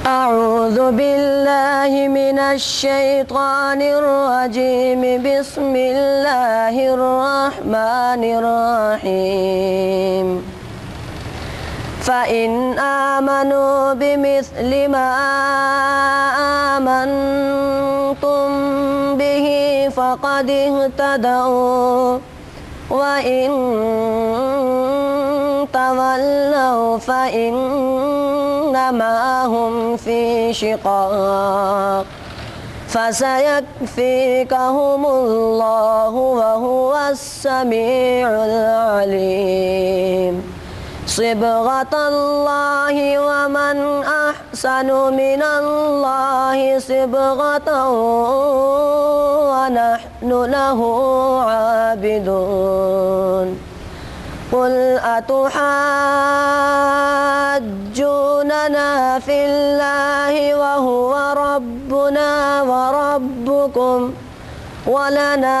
أعوذ بالله من الشيطان الرجيم. بسم الله الرحمن الرحيم. فإن آمنوا بمثل ما آمنتم به فقد اهتدوا، وإن تولوا فإنما هم في شقاق فسيكفيكهم الله وهو السميع العليم. صبغة الله ومن أحسن من الله صبغة ونحن له عابدون. قل أتحاجوننا في الله وهو ربنا وربكم ولنا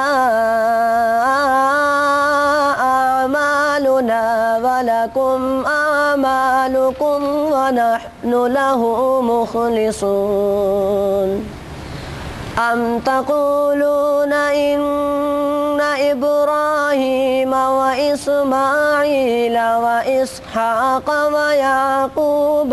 أعمالنا ولكم أعمالكم ونحن له مخلصون. أم تقولون إن إبراهيم وإسماعيل وإسحاق ويعقوب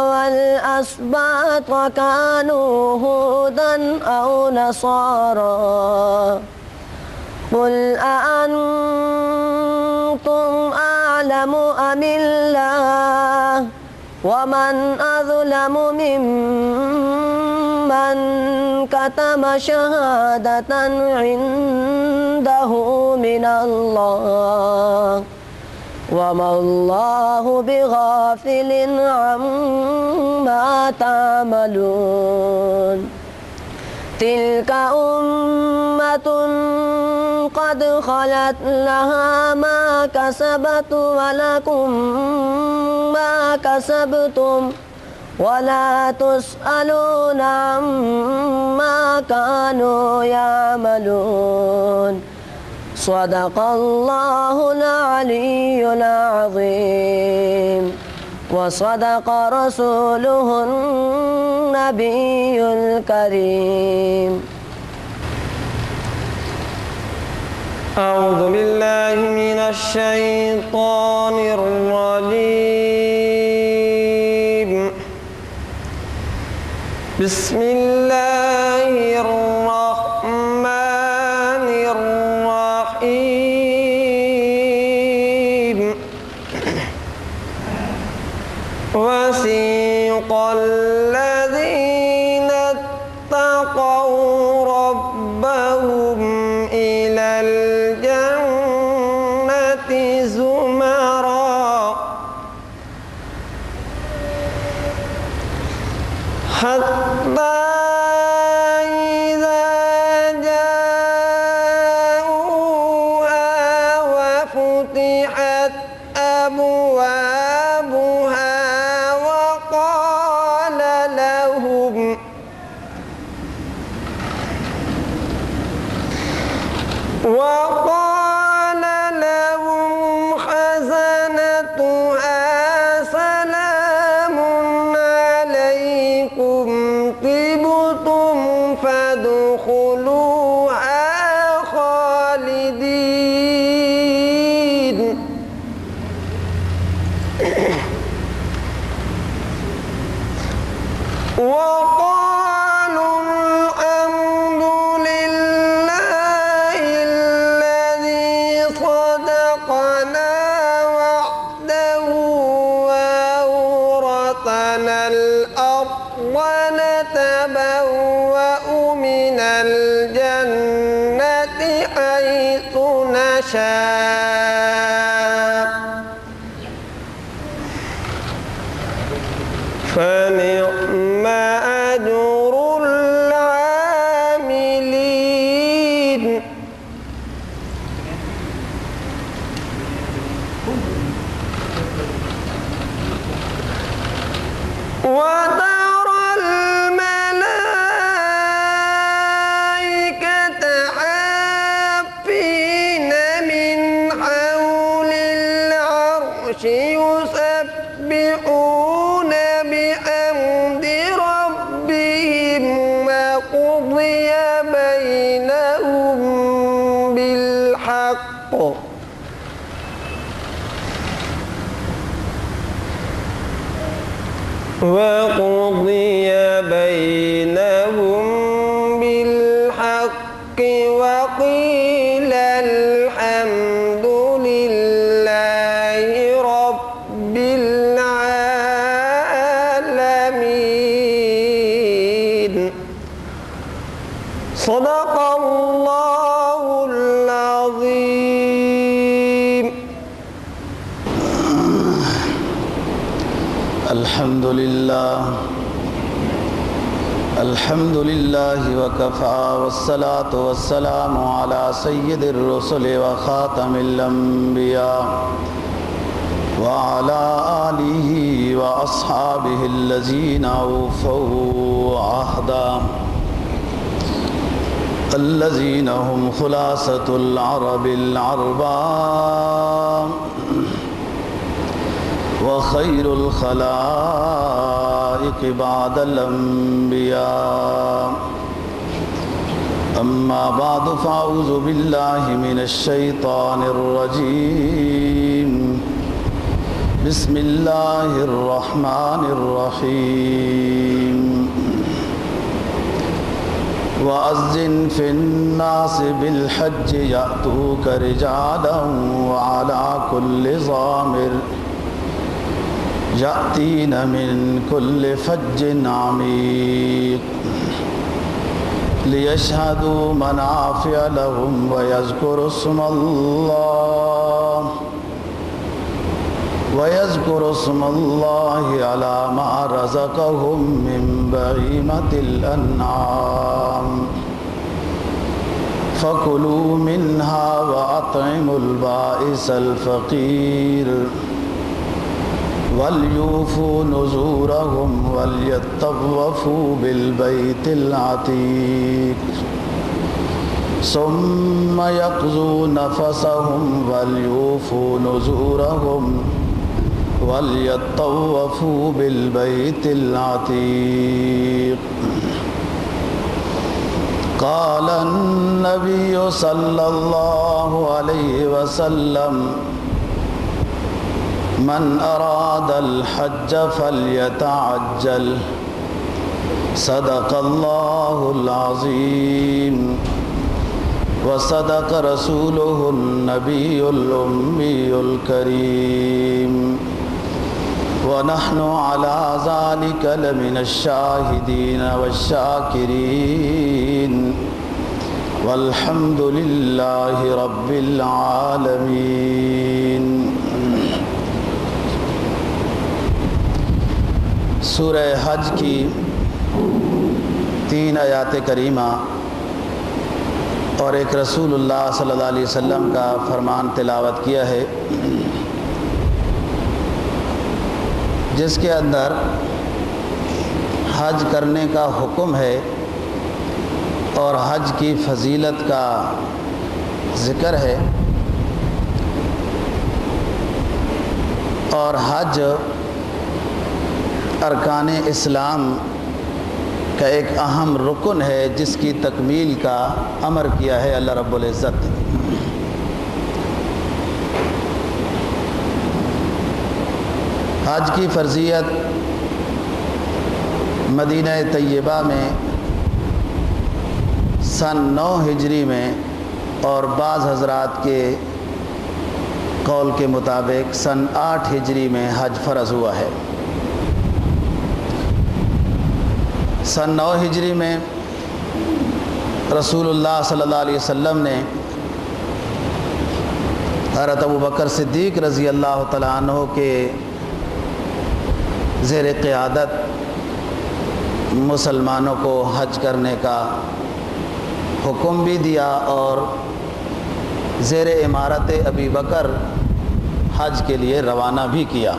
والأسباط كانوا هودا أو نصارى. قل أأنتم أعلم أم الله؟ ومن أظلم ممن كتم شهادة عنده من الله، وما الله بغافل عما تعملون. تلك أمة قد خلت لها ما كسبت ولكم ما كسبتم ولا تسألون عما كانوا يعملون. صدق الله العلي العظيم وصدق رسوله النبي الكريم. أعوذ بالله من الشيطان الرجيم. بسم الله الرحمن الرحيم. وسيق الذين اتقوا ربهم إلى الجنة زمرا حتى إذا جاءوها وفتحت أبوابها وقال لهم خزنتها سلام عليكم طبتم فادخلوها خالدين. وقالوا الحمد لله الذي صدقنا وعده وأورثنا الأرض نتبوأ من الجنة حيث نشاء فنعم أجر العاملين. وترى الملائكة حافين من حول وقضي بينهم بالحق وقيل الحمد لله رب العالمين. صدق الله العظيم. الحمد لله وكفى والصلاة والسلام على سيد الرسل وخاتم الأنبياء وعلى آله وأصحابه الذين أوفوا عهدا الذين هم خلاصة العرب العرباء وخير الخلائق بعد الأنبياء. أما بعد فأعوذ بالله من الشيطان الرجيم. بسم الله الرحمن الرحيم. وأذن في الناس بالحج يأتوك رجالا وعلى كل ضامر يأتين من كل فج عميق ليشهدوا منافع لهم ويذكروا اسم الله على ما رزقهم من بهيمة الأنعام فكلوا منها وأطعموا البائس الفقير وليوفوا نذورهم وليطوفوا بالبيت العتيق ثم يقضوا نفسهم وليوفوا نذورهم وليطوفوا بالبيت العتيق. قال النبي صلى الله عليه وسلم من أراد الحج فليتعجل صدق الله العظيم وصدق رسوله النبي الأمي الكريم ونحن على ذلك لمن الشاهدين والشاكرين والحمد لله رب العالمين. سورہ حج کی 3 آیات کریمہ اور ایک رسول اللہ صلی اللہ علیہ وسلم کا فرمان تلاوت کیا ہے، جس کے اندر حج کرنے کا حکم ہے اور حج کی فضیلت کا ذکر ہے، اور حج ارکان اسلام کا ایک اہم رکن ہے جس کی تکمیل کا امر کیا ہے اللہ رب العزت۔ حج کی فرضیت مدینہ طیبہ میں سن 9 ہجری میں اور بعض حضرات کے قول کے مطابق سن 8 ہجری میں حج فرض ہوا ہے۔ سن 9 ہجری میں رسول اللہ صلی اللہ علیہ وسلم نے حضرت ابوبکر صدیق رضی اللہ تعالیٰ عنہ کے زیر قیادت مسلمانوں کو حج کرنے کا حکم بھی دیا اور زیر امارت ابی بکر حج کے لیے روانہ بھی کیا۔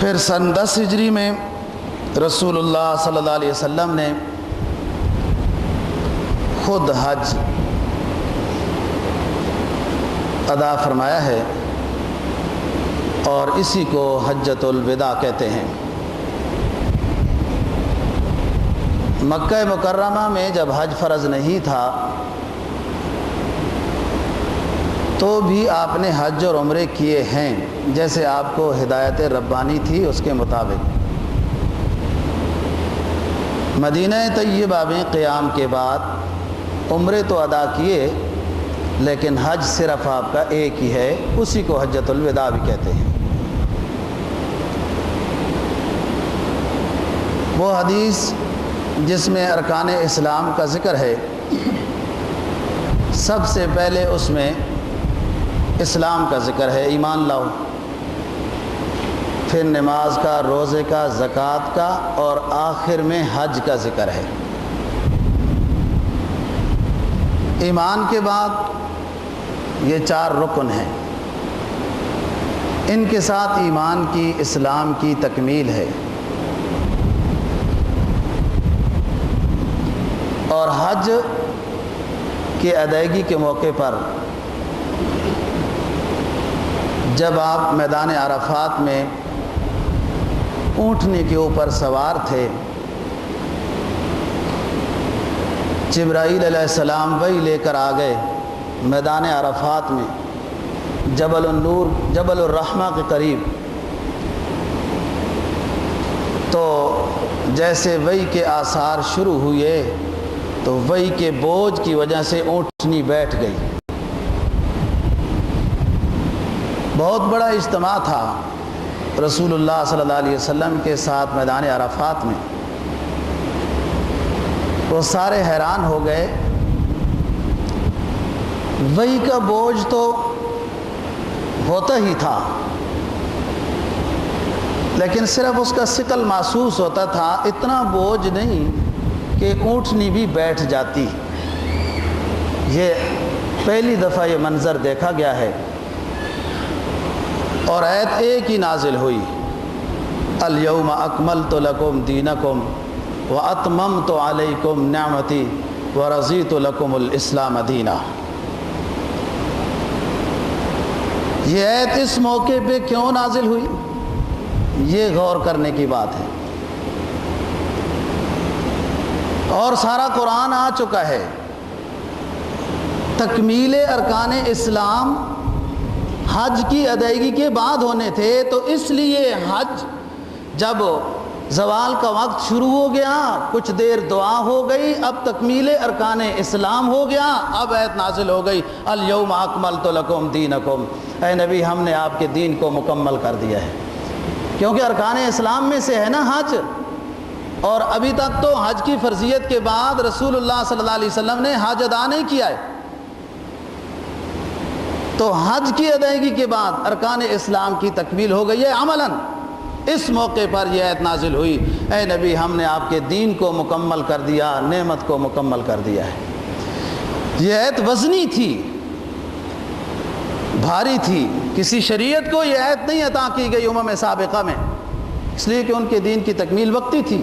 پھر سن 10 ہجری میں رسول اللہ صلی اللہ علیہ وسلم نے خود حج ادا فرمایا ہے اور اسی کو حجۃ الوداع کہتے ہیں۔ مکہ مکرمہ میں جب حج فرض نہیں تھا تو بھی آپ نے حج اور عمرے کیے ہیں جیسے آپ کو ہدایت ربانی تھی اس کے مطابق۔ مدینہ طیبہ میں قیام کے بعد عمرے تو ادا کیے لیکن حج صرف آپ کا ایک ہی ہے، اسی کو حجۃ الوداع بھی کہتے ہیں۔ وہ حدیث جس میں ارکان اسلام کا ذکر ہے، سب سے پہلے اس میں اسلام کا ذکر ہے، ایمان لاؤ، پھر نماز کا، روزے کا، زکوٰۃ کا، اور آخر میں حج کا ذکر ہے۔ ایمان کے بعد یہ 4 رکن ہیں، ان کے ساتھ ایمان کی، اسلام کی تکمیل ہے، اور حج کی ادائیگی کے موقع پر جب آپ میدان عرفات میں اونٹنی کے اوپر سوار تھے، جبرائیل علیہ السلام وہی لے کر آ گئے میدان عرفات میں جبل النور، جبل الرحمہ کے قریب، تو جیسے وہی کے آثار شروع ہوئے تو وہی کے بوجھ کی وجہ سے اونٹنی بیٹھ گئی۔ بہت بڑا اجتماع تھا رسول اللہ صلی اللہ علیہ وسلم کے ساتھ میدان عرفات میں، وہ سارے حیران ہو گئے۔ وہی کا بوجھ تو ہوتا ہی تھا لیکن صرف اس کا ثقل محسوس ہوتا تھا، اتنا بوجھ نہیں کہ اونٹنی بھی بیٹھ جاتی۔ یہ پہلی دفعہ یہ منظر دیکھا گیا ہے، اور آیت ایک ہی نازل ہوئی، الیوم اکملت لکم دینکم واتممت علیکم نعمتی ورضیت لکم الاسلام دینا۔ یہ آیت اس موقع پہ کیوں نازل ہوئی، یہ غور کرنے کی بات ہے، اور سارا قرآن آ چکا ہے۔ تکمیل ارکان اسلام حج کی ادائیگی کے بعد ہونے تھے، تو اس لیے حج جب زوال کا وقت شروع ہو گیا، کچھ دیر دعا ہو گئی، اب تکمیل ارکان اسلام ہو گیا، اب آیت نازل ہو گئی، الیوم اکملت لکم دینکم، اے نبی ہم نے آپ کے دین کو مکمل کر دیا ہے، کیونکہ ارکان اسلام میں سے ہے نا حج، اور ابھی تک تو حج کی فرضیت کے بعد رسول اللہ صلی اللہ علیہ وسلم نے حج ادا نہیں کیا ہے، تو حج کی ادائیگی کے بعد ارکان اسلام کی تکمیل ہو گئی ہے عملاً۔ اس موقع پر یہ آیت نازل ہوئی، اے نبی ہم نے آپ کے دین کو مکمل کر دیا، نعمت کو مکمل کر دیا ہے۔ یہ آیت وزنی تھی، بھاری تھی، کسی شریعت کو یہ آیت نہیں عطا کی گئی امم سابقہ میں، اس لیے کہ ان کے دین کی تکمیل وقتی تھی،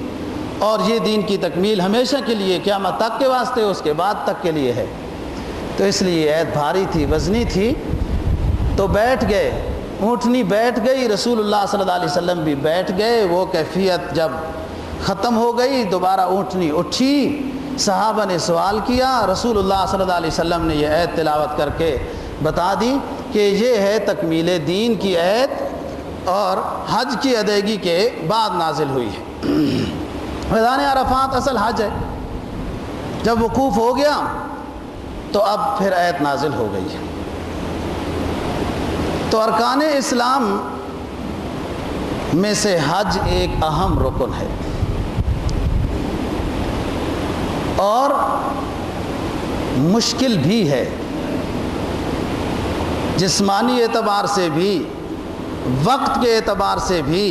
اور یہ دین کی تکمیل ہمیشہ کے لیے قیامت تک کے واسطے، اس کے بعد تک کے لیے ہے، تو اس لیے یہ آیت بھاری تھی، وزنی تھی، تو بیٹھ گئے، اونٹنی بیٹھ گئی، رسول اللہ صلی اللہ علیہ وسلم بھی بیٹھ گئے۔ وہ کیفیت جب ختم ہو گئی، دوبارہ اونٹنی اٹھی، صحابہ نے سوال کیا، رسول اللہ صلی اللہ علیہ وسلم نے یہ آیت تلاوت کر کے بتا دی کہ یہ ہے تکمیل دین کی آیت، اور حج کی ادائیگی کے بعد نازل ہوئی ہے۔ میدان عرفات اصل حج ہے، جب وقوف ہو گیا تو اب پھر آیت نازل ہو گئی ہے۔ تو ارکان اسلام میں سے حج ایک اہم رکن ہے، اور مشکل بھی ہے، جسمانی اعتبار سے بھی، وقت کے اعتبار سے بھی،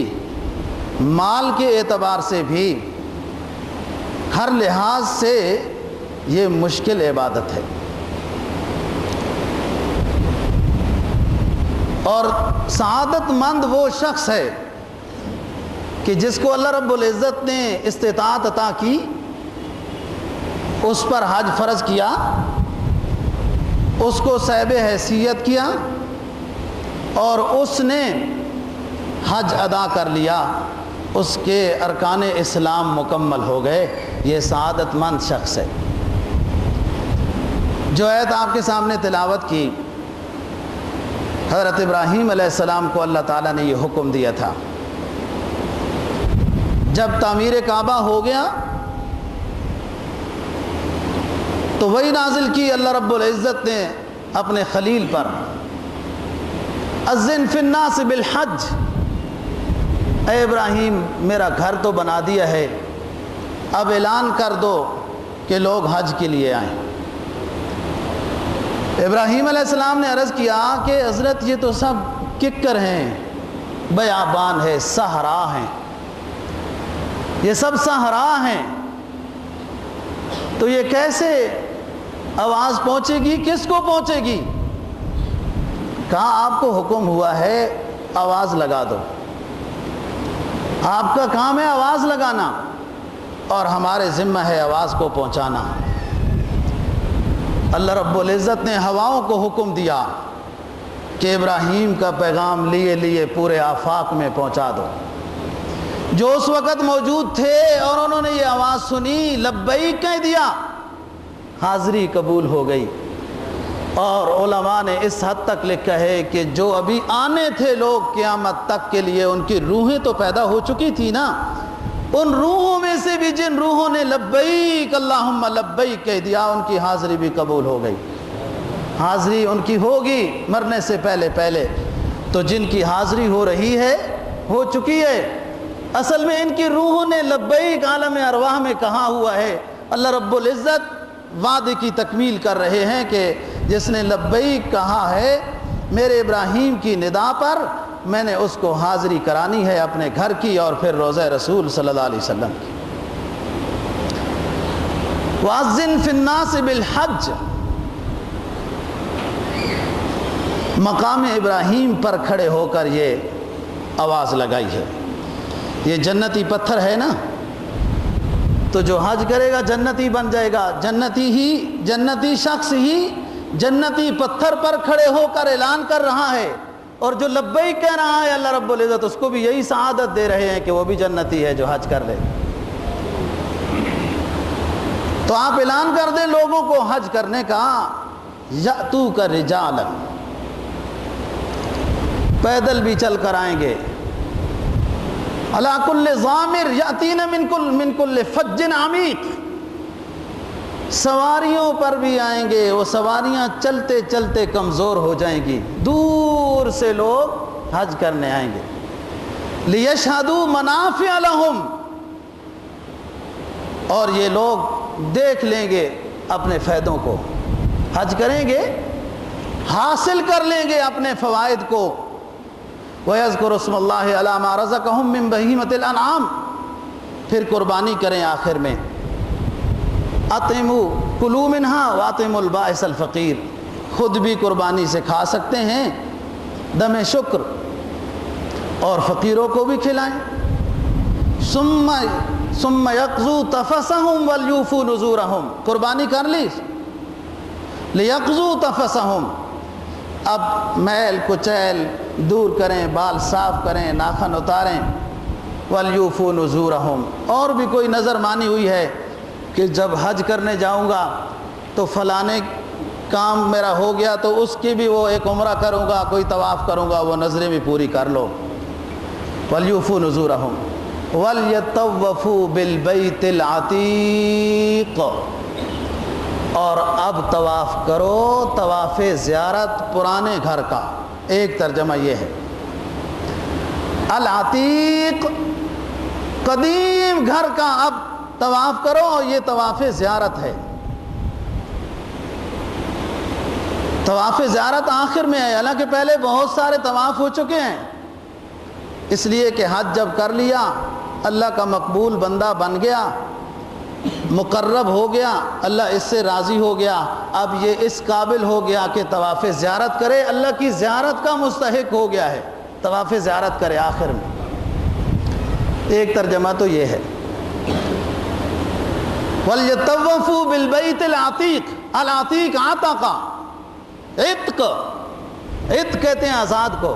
مال کے اعتبار سے بھی، ہر لحاظ سے یہ مشکل عبادت ہے، اور سعادت مند وہ شخص ہے کہ جس کو اللہ رب العزت نے استطاعت عطا کی، اس پر حج فرض کیا، اس کو صاحب حیثیت کیا، اور اس نے حج ادا کر لیا، اس کے ارکان اسلام مکمل ہو گئے، یہ سعادت مند شخص ہے۔ جو آیت آپ کے سامنے تلاوت کی، حضرت ابراہیم علیہ السلام کو اللہ تعالیٰ نے یہ حکم دیا تھا، جب تعمیر کعبہ ہو گیا تو وہی نازل کی اللہ رب العزت نے اپنے خلیل پر، اذن فی الناس بالحج، اے ابراہیم میرا گھر تو بنا دیا ہے، اب اعلان کر دو کہ لوگ حج کے لیے آئیں۔ ابراہیم علیہ السلام نے عرض کیا کہ حضرت یہ تو سب ککر ہیں، بیابان ہے، صحرا ہیں، یہ سب صحرا ہیں، تو یہ کیسے آواز پہنچے گی، کس کو پہنچے گی؟ کہا آپ کو حکم ہوا ہے آواز لگا دو، آپ کا کام ہے آواز لگانا اور ہمارے ذمہ ہے آواز کو پہنچانا۔ اللہ رب العزت نے ہواؤں کو حکم دیا کہ ابراہیم کا پیغام لیے لیے پورے آفاق میں پہنچا دو۔ جو اس وقت موجود تھے اور انہوں نے یہ آواز سنی، لبیک کہہ دیا، حاضری قبول ہو گئی۔ اور علماء نے اس حد تک لکھا ہے کہ جو ابھی آنے تھے لوگ قیامت تک کے لیے، ان کی روحیں تو پیدا ہو چکی تھی نا، ان روحوں میں سے بھی جن روحوں نے لبیک اللہم لبیک کہہ دیا، ان کی حاضری بھی قبول ہو گئی۔ حاضری ان کی ہوگی مرنے سے پہلے پہلے، تو جن کی حاضری ہو رہی ہے، ہو چکی ہے، اصل میں ان کی روحوں نے لبیک عالم ارواح میں کہا ہوا ہے۔ اللہ رب العزت وعدے کی تکمیل کر رہے ہیں کہ جس نے لبیک کہا ہے میرے ابراہیم کی ندا پر، میں نے اس کو حاضری کرانی ہے اپنے گھر کی اور پھر روضہ رسول صلی اللہ علیہ وسلم کی۔ وَأَذِّن فِي النَّاسِ بِالْحَجِّ، مقام ابراہیم پر کھڑے ہو کر یہ آواز لگائی ہے۔ یہ جنتی پتھر ہے نا، تو جو حج کرے گا جنتی بن جائے گا، جنتی شخص ہی جنتی پتھر پر کھڑے ہو کر اعلان کر رہا ہے، اور جو لبیک کہہ رہا ہے اللہ رب العزت اس کو بھی یہی سعادت دے رہے ہیں کہ وہ بھی جنتی ہے جو حج کر لے۔ تو آپ اعلان کر دیں لوگوں کو حج کرنے کا، یأتوک رجالا، پیدل بھی چل کر آئیں گے، علی کل ضامر یأتین من کل فج عمیق، سواریوں پر بھی آئیں گے، وہ سواریاں چلتے چلتے کمزور ہو جائیں گی، دور سے لوگ حج کرنے آئیں گے۔ لیشہدوا منافع لہم، اور یہ لوگ دیکھ لیں گے اپنے فائدوں کو، حج کریں گے حاصل کر لیں گے اپنے فوائد کو۔ وَيَذْكُرُ اسْمَ اللَّهِ عَلَى مَا رَزَقَهُم مِّن بَهِيمَةِ الْأَنْعَامِ، پھر قربانی کریں آخر میں، اطعموا کلوا منها واطعموا البائس الفقیر، خود بھی قربانی سے کھا سکتے ہیں دم شکر، اور فقیروں کو بھی کھلائیں۔ ثم یقضوا تفثهم ولیوفوا نذورهم، قربانی کر لی، لیقضوا تفثهم، اب میل کچیل دور کریں، بال صاف کریں، ناخن اتاریں، ولیوفوا نذورهم، اور بھی کوئی نظر مانی ہوئی ہے کہ جب حج کرنے جاؤں گا تو فلانے کام میرا ہو گیا تو اس کی بھی وہ ایک عمرہ کروں گا، کوئی طواف کروں گا، وہ نظریں بھی پوری کر لو۔ وَلْيُوفُوا نُذُورَهُمْ وَلْيَطَّوَّفُوا بِالْبَيْتِ الْعَتِيقِ، اور اب طواف کرو طواف زیارت پرانے گھر کا، ایک ترجمہ یہ ہے، العتیق قدیم گھر کا اب طواف کرو، یہ طواف زیارت ہے۔ طواف زیارت آخر میں ہے، حالانکہ پہلے بہت سارے طواف ہو چکے ہیں، اس لیے کہ حج جب کر لیا اللہ کا مقبول بندہ بن گیا، مقرب ہو گیا، اللہ اس سے راضی ہو گیا، اب یہ اس قابل ہو گیا کہ طواف زیارت کرے، اللہ کی زیارت کا مستحق ہو گیا ہے، طواف زیارت کرے آخر میں۔ ایک ترجمہ تو یہ ہے، وَلْيَطَّوَّفُوا بِالْبَيْتِ الْعَتِيقِ، العتیق عتق، عتق، عتق کہتے ہیں آزاد کو،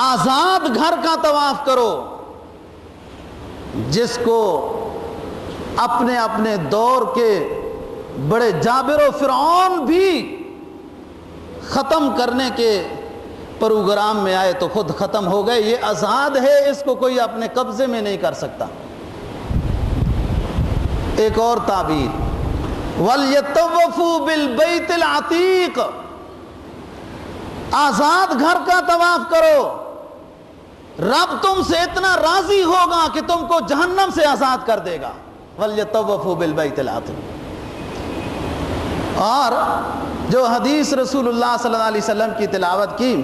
آزاد گھر کا طواف کرو، جس کو اپنے اپنے دور کے بڑے جابر و فرعون بھی ختم کرنے کے پروگرام میں آئے تو خود ختم ہو گئے. یہ آزاد ہے, اس کو کوئی اپنے قبضے میں نہیں کر سکتا. ایک اور تعبیر, وَلْيَطَّوَّفُوا بِالْبَيْتِ الْعَتِيقِ, آزاد گھر کا طواف کرو. رب تم سے اتنا راضی ہوگا کہ تم کو جہنم سے آزاد کر دے گا. وَلْيَطَّوَّفُوا بِالْبَيْتِ الْعَتِيقِ. اور جو حدیث رسول اللہ صلی اللہ علیہ وسلم کی تلاوت کی,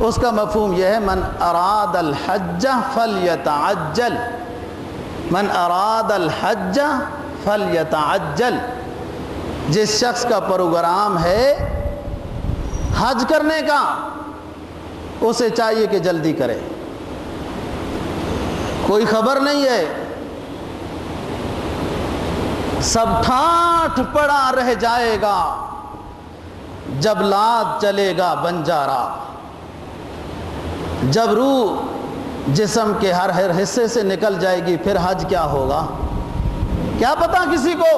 اس کا مفہوم یہ ہے, من اراد الحج فلیتعجل, من اراد الحج فلیتعجل. جس شخص کا پروگرام ہے حج کرنے کا, اسے چاہیے کہ جلدی کرے. کوئی خبر نہیں ہے, سب ٹھاٹھ پڑا رہ جائے گا جب لاد چلے گا بنجارا. جب روح جسم کے ہر حصے سے نکل جائے گی پھر حج کیا ہوگا, کیا پتا کسی کو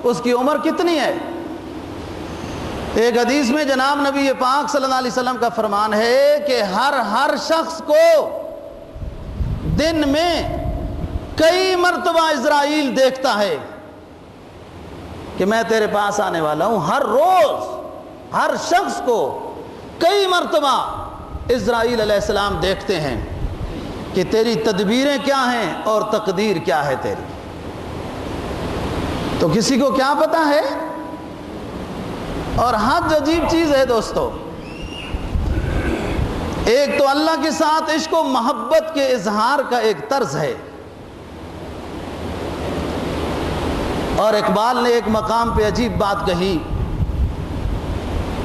اس کی عمر کتنی ہے. ایک حدیث میں جناب نبی پاک صلی اللہ علیہ وسلم کا فرمان ہے کہ ہر شخص کو دن میں کئی مرتبہ عزرائیل دیکھتا ہے کہ میں تیرے پاس آنے والا ہوں. ہر روز ہر شخص کو کئی مرتبہ اسرائیل علیہ السلام دیکھتے ہیں کہ تیری تدبیریں کیا ہیں اور تقدیر کیا ہے تیری. تو کسی کو کیا پتا ہے. اور حج عجیب چیز ہے دوستو. ایک تو اللہ کے ساتھ عشق و محبت کے اظہار کا ایک طرز ہے, اور اقبال نے ایک مقام پہ عجیب بات کہی,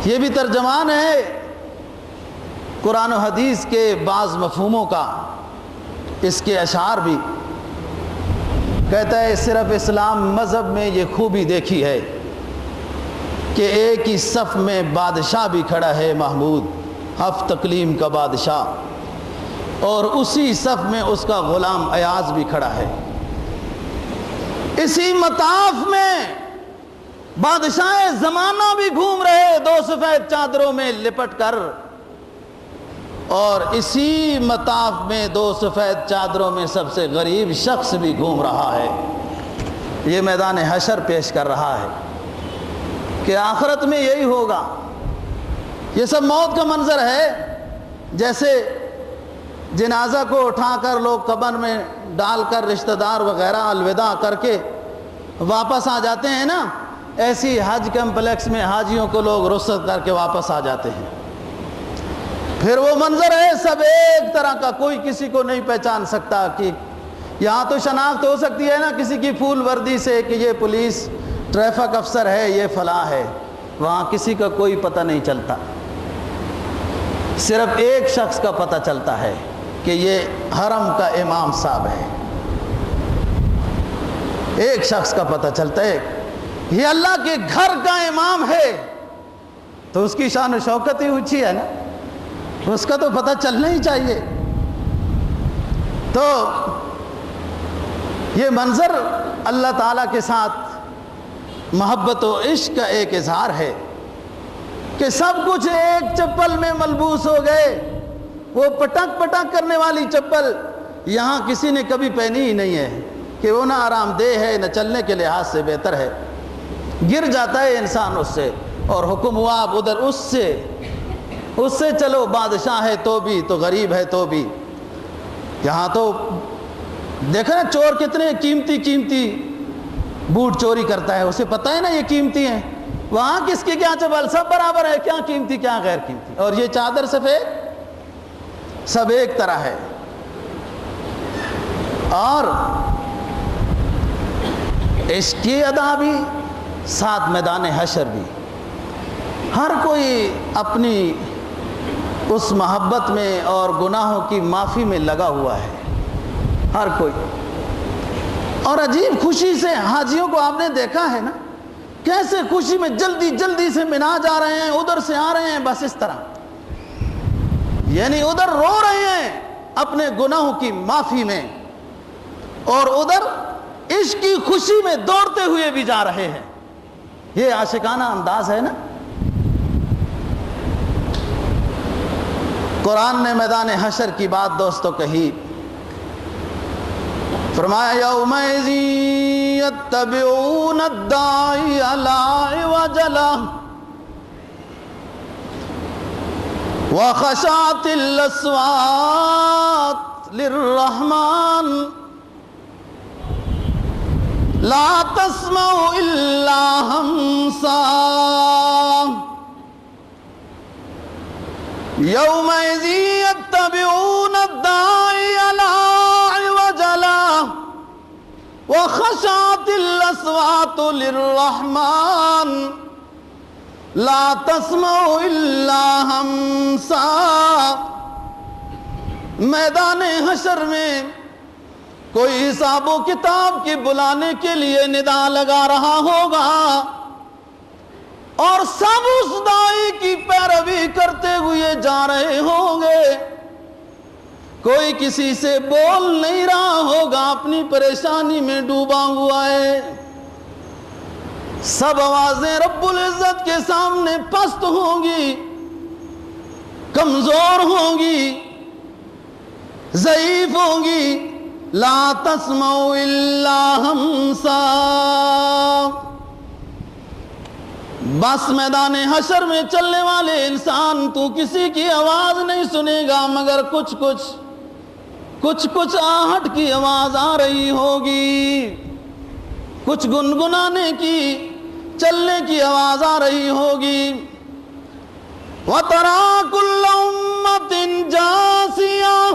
یہ بھی ترجمان ہے قرآن و حدیث کے بعض مفہوموں کا, اس کے اشعار بھی. کہتا ہے صرف اسلام مذہب میں یہ خوبی دیکھی ہے کہ ایک ہی صف میں بادشاہ بھی کھڑا ہے محمود, ہفت تقلیم کا بادشاہ, اور اسی صف میں اس کا غلام ایاز بھی کھڑا ہے. اسی مطاف میں بادشاہ زمانہ بھی گھوم رہے دو سفید چادروں میں لپٹ کر, اور اسی مطاف میں دو سفید چادروں میں سب سے غریب شخص بھی گھوم رہا ہے. یہ میدان حشر پیش کر رہا ہے کہ آخرت میں یہی ہوگا. یہ سب موت کا منظر ہے. جیسے جنازہ کو اٹھا کر لوگ قبر میں ڈال کر رشتہ دار وغیرہ الوداع کر کے واپس آ جاتے ہیں نا, ایسی حج کمپلیکس میں حاجیوں کو لوگ رخصت کر کے واپس آ جاتے ہیں. پھر وہ منظر ہے سب ایک طرح کا, کوئی کسی کو نہیں پہچان سکتا. کہ یہاں تو شناخت ہو سکتی ہے نا کسی کی پھول وردی سے کہ یہ پولیس ٹریفک افسر ہے, یہ فلاں ہے, وہاں کسی کا کوئی پتہ نہیں چلتا. صرف ایک شخص کا پتہ چلتا ہے کہ یہ حرم کا امام صاحب ہے. ایک شخص کا پتہ چلتا ہے یہ اللہ کے گھر کا امام ہے. تو اس کی شان و شوکت ہی اونچی ہے نا, اس کا تو پتہ چلنا ہی چاہیے. تو یہ منظر اللہ تعالیٰ کے ساتھ محبت و عشق کا ایک اظہار ہے کہ سب کچھ ایک چپل میں ملبوس ہو گئے. وہ پٹک پٹک کرنے والی چپل یہاں کسی نے کبھی پہنی ہی نہیں ہے کہ وہ نہ آرام دہ ہے نہ چلنے کے لحاظ سے بہتر ہے. گر جاتا ہے انسان اس سے, اور حکم ہوا اب ادھر اس سے چلو. بادشاہ ہے تو بھی, تو غریب ہے تو بھی. یہاں تو دیکھا نا چور کتنے قیمتی قیمتی بوٹ چوری کرتا ہے, اسے پتہ ہے نا یہ قیمتی ہیں. وہاں کس کی کیا چپل, سب برابر ہے, کیا قیمتی کیا غیر قیمتی. اور یہ چادر سفید سب ایک طرح ہے. اور عشق کی ادا بھی ساتھ میدان حشر بھی. ہر کوئی اپنی اس محبت میں اور گناہوں کی معافی میں لگا ہوا ہے, ہر کوئی. اور عجیب خوشی سے حاجیوں کو آپ نے دیکھا ہے نا, کیسے خوشی میں جلدی جلدی سے منا جا رہے ہیں, ادھر سے آ رہے ہیں, بس اس طرح. یعنی ادھر رو رہے ہیں اپنے گناہوں کی معافی میں, اور ادھر عشق کی خوشی میں دوڑتے ہوئے بھی جا رہے ہیں. یہ عاشقانہ انداز ہے نا. قرآن نے میدان حشر کی بات دوستو کہی، فرمایا یومئذ یتبعون الداعی لا عوج لہ وخشعت الاصوات للرحمن لا تسمع الا ہمسا یومئذ یتبعون الداعی لا عوج لہ وخشعت الاصوات للرحمن لا تسمع الا ہمسا۔ میدان حشر میں کوئی حساب و کتاب کے بلانے کے لیے ندا لگا رہا ہوگا اور سب اس داعی کی پیروی کرتے ہوئے جا رہے ہوں گے، کوئی کسی سے بول نہیں رہا ہوگا، اپنی پریشانی میں ڈوبا ہوا ہے۔ سب آوازیں رب العزت کے سامنے پست ہوں گی، کمزور ہوں گی، ضعیف ہوں گی۔ لا تسمع الا ہمسا، بس میدان حشر میں چلنے والے انسان تو کسی کی آواز نہیں سنے گا مگر کچھ آہٹ کی آواز آ رہی ہوگی، کچھ گنگنانے کی، چلنے کی آواز آ رہی ہوگی۔ وَتَرَى كُلَّ أُمَّةٍ جَاثِيَةً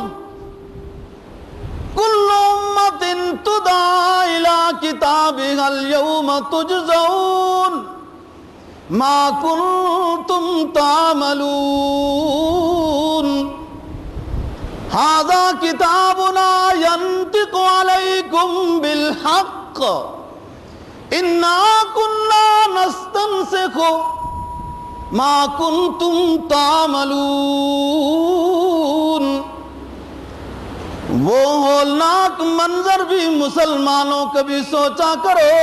كُلُّ أُمَّةٍ تُدْعَىٰ إِلَىٰ كِتَابِهَا الْيَوْمَ تُجْزَوْنَ مَا كُنتُمْ تَعْمَلُونَ هَٰذَا كِتَابُنَا يَنطِقُ عَلَيْكُمْ بِالْحَقِّ إِنَّا كُنَّا نَسْتَنسِخُ مَا كُنتُمْ تَعْمَلُونَ۔ وہ ہولناک منظر بھی مسلمانوں کبھی سوچا کرو،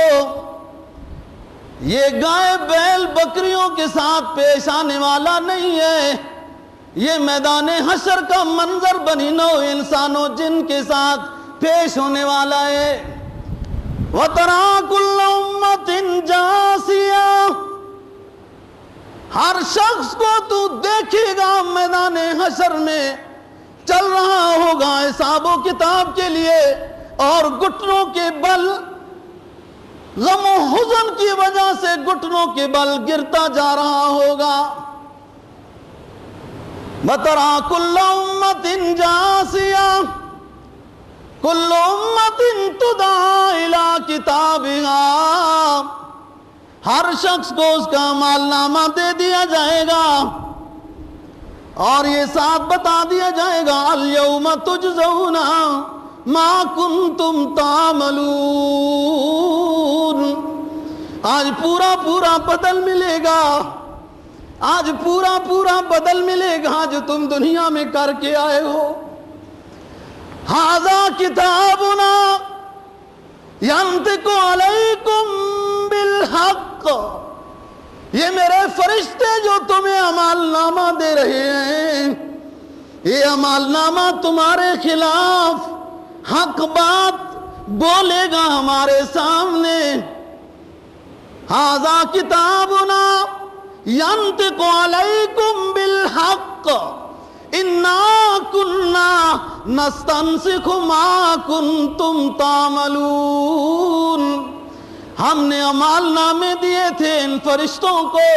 یہ گائے بیل بکریوں کے ساتھ پیش آنے والا نہیں ہے، یہ میدان حشر کا منظر بنی نوع انسانوں جن کے ساتھ پیش ہونے والا ہے۔ وَتَرَى كُلَّ أُمَّةٍ جَاثِيَةً، ہر شخص کو تو دیکھے گا میدان حشر میں چل رہا ہوگا حساب و کتاب کے لیے، اور گھٹنوں کے بل غم و حزن کی وجہ سے گھٹنوں کے بل گرتا جا رہا ہوگا۔ وَتَرَى كُلَّ أُمَّةٍ جَاثِيَةً كُلُّ أُمَّةٍ تُدْعَىٰ إِلَىٰ كِتَابِهَا، ہر شخص کو اس کا اعمال نامہ دے دیا جائے گا اور یہ ساتھ بتا دیا جائے گا الْيَوْمَ تُجْزَوْنَ مَا كُنتُمْ تَعْمَلُونَ، آج پورا بدل ملے گا، آج پورا بدل ملے گا جو تم دنیا میں کر کے آئے ہو۔ هَذَا كِتَابُنَا يَنطِقُ عَلَيْكُمْ بِالْحَقِّ، یہ میرے فرشتے جو تمہیں اعمال نامہ دے رہے ہیں، یہ اعمال نامہ تمہارے خلاف حق بات بولے گا ہمارے سامنے۔ هَذَا كِتَابُنَا يَنطِقُ عَلَيْكُمْ بِالْحَقِّ إِنَّا كُنَّا نَسْتَنسِخُ مَا كُنتُمْ تَعْمَلُونَ، ہم نے اعمال نامے دیے تھے ان فرشتوں کو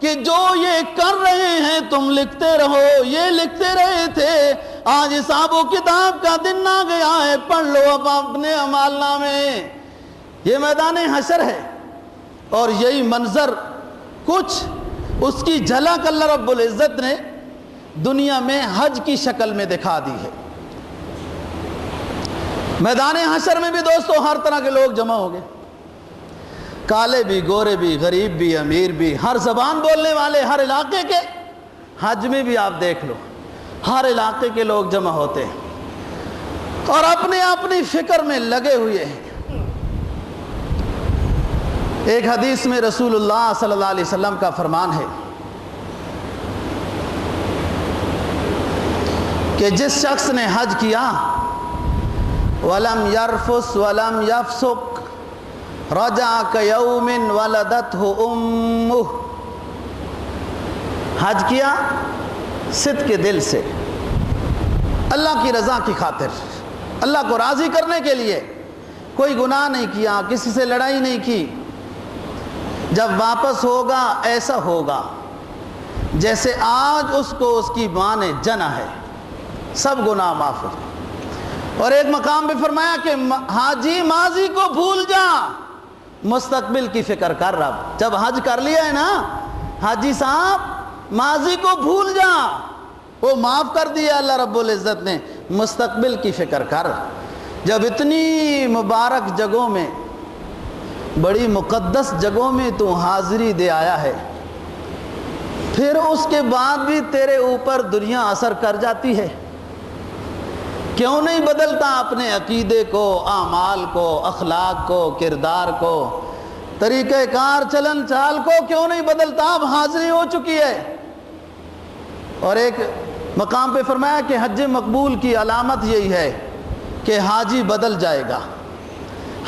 کہ جو یہ کر رہے ہیں تم لکھتے رہو، یہ لکھتے رہے تھے۔ آج حساب و کتاب کا دن آ گیا ہے، پڑھ لو اب اپنے اعمال نامے۔ یہ میدان حشر ہے اور یہی منظر کچھ اس کی جھلک اللہ رب العزت نے دنیا میں حج کی شکل میں دکھا دی ہے۔ میدان حشر میں بھی دوستو ہر طرح کے لوگ جمع ہو گئے، کالے بھی، گورے بھی، غریب بھی، امیر بھی، ہر زبان بولنے والے، ہر علاقے کے۔ حج میں بھی آپ دیکھ لو ہر علاقے کے لوگ جمع ہوتے ہیں اور اپنی فکر میں لگے ہوئے ہیں۔ ایک حدیث میں رسول اللہ صلی اللہ علیہ وسلم کا فرمان ہے، کہ جس شخص نے حج کیا ولم یرفس ولم یفسق رجع کیوم ولدتہ امہ، حج کیا صدق کے دل سے، اللہ کی رضا کی خاطر، اللہ کو راضی کرنے کے لیے، کوئی گناہ نہیں کیا، کسی سے لڑائی نہیں کی، جب واپس ہوگا ایسا ہوگا جیسے آج اس کو اس کی ماں نے جنا ہے، سب گناہ معاف ہو جائے۔ اور ایک مقام پہ فرمایا کہ حاجی ماضی کو بھول جا، مستقبل کی فکر کر رب۔ جب حج کر لیا ہے نا حاجی صاحب، ماضی کو بھول جا، وہ معاف کر دیا اللہ رب العزت نے، مستقبل کی فکر کر۔ جب اتنی مبارک جگہوں میں، بڑی مقدس جگہوں میں تو حاضری دے آیا ہے، پھر اس کے بعد بھی تیرے اوپر دنیا اثر کر جاتی ہے، کیوں نہیں بدلتا اپنے عقیدے کو، اعمال کو، اخلاق کو، کردار کو، طریقہ کار، چلن چال کو کیوں نہیں بدلتا؟ اب حاضری ہو چکی ہے۔ اور ایک مقام پہ فرمایا کہ حج مقبول کی علامت یہی ہے کہ حاجی بدل جائے گا،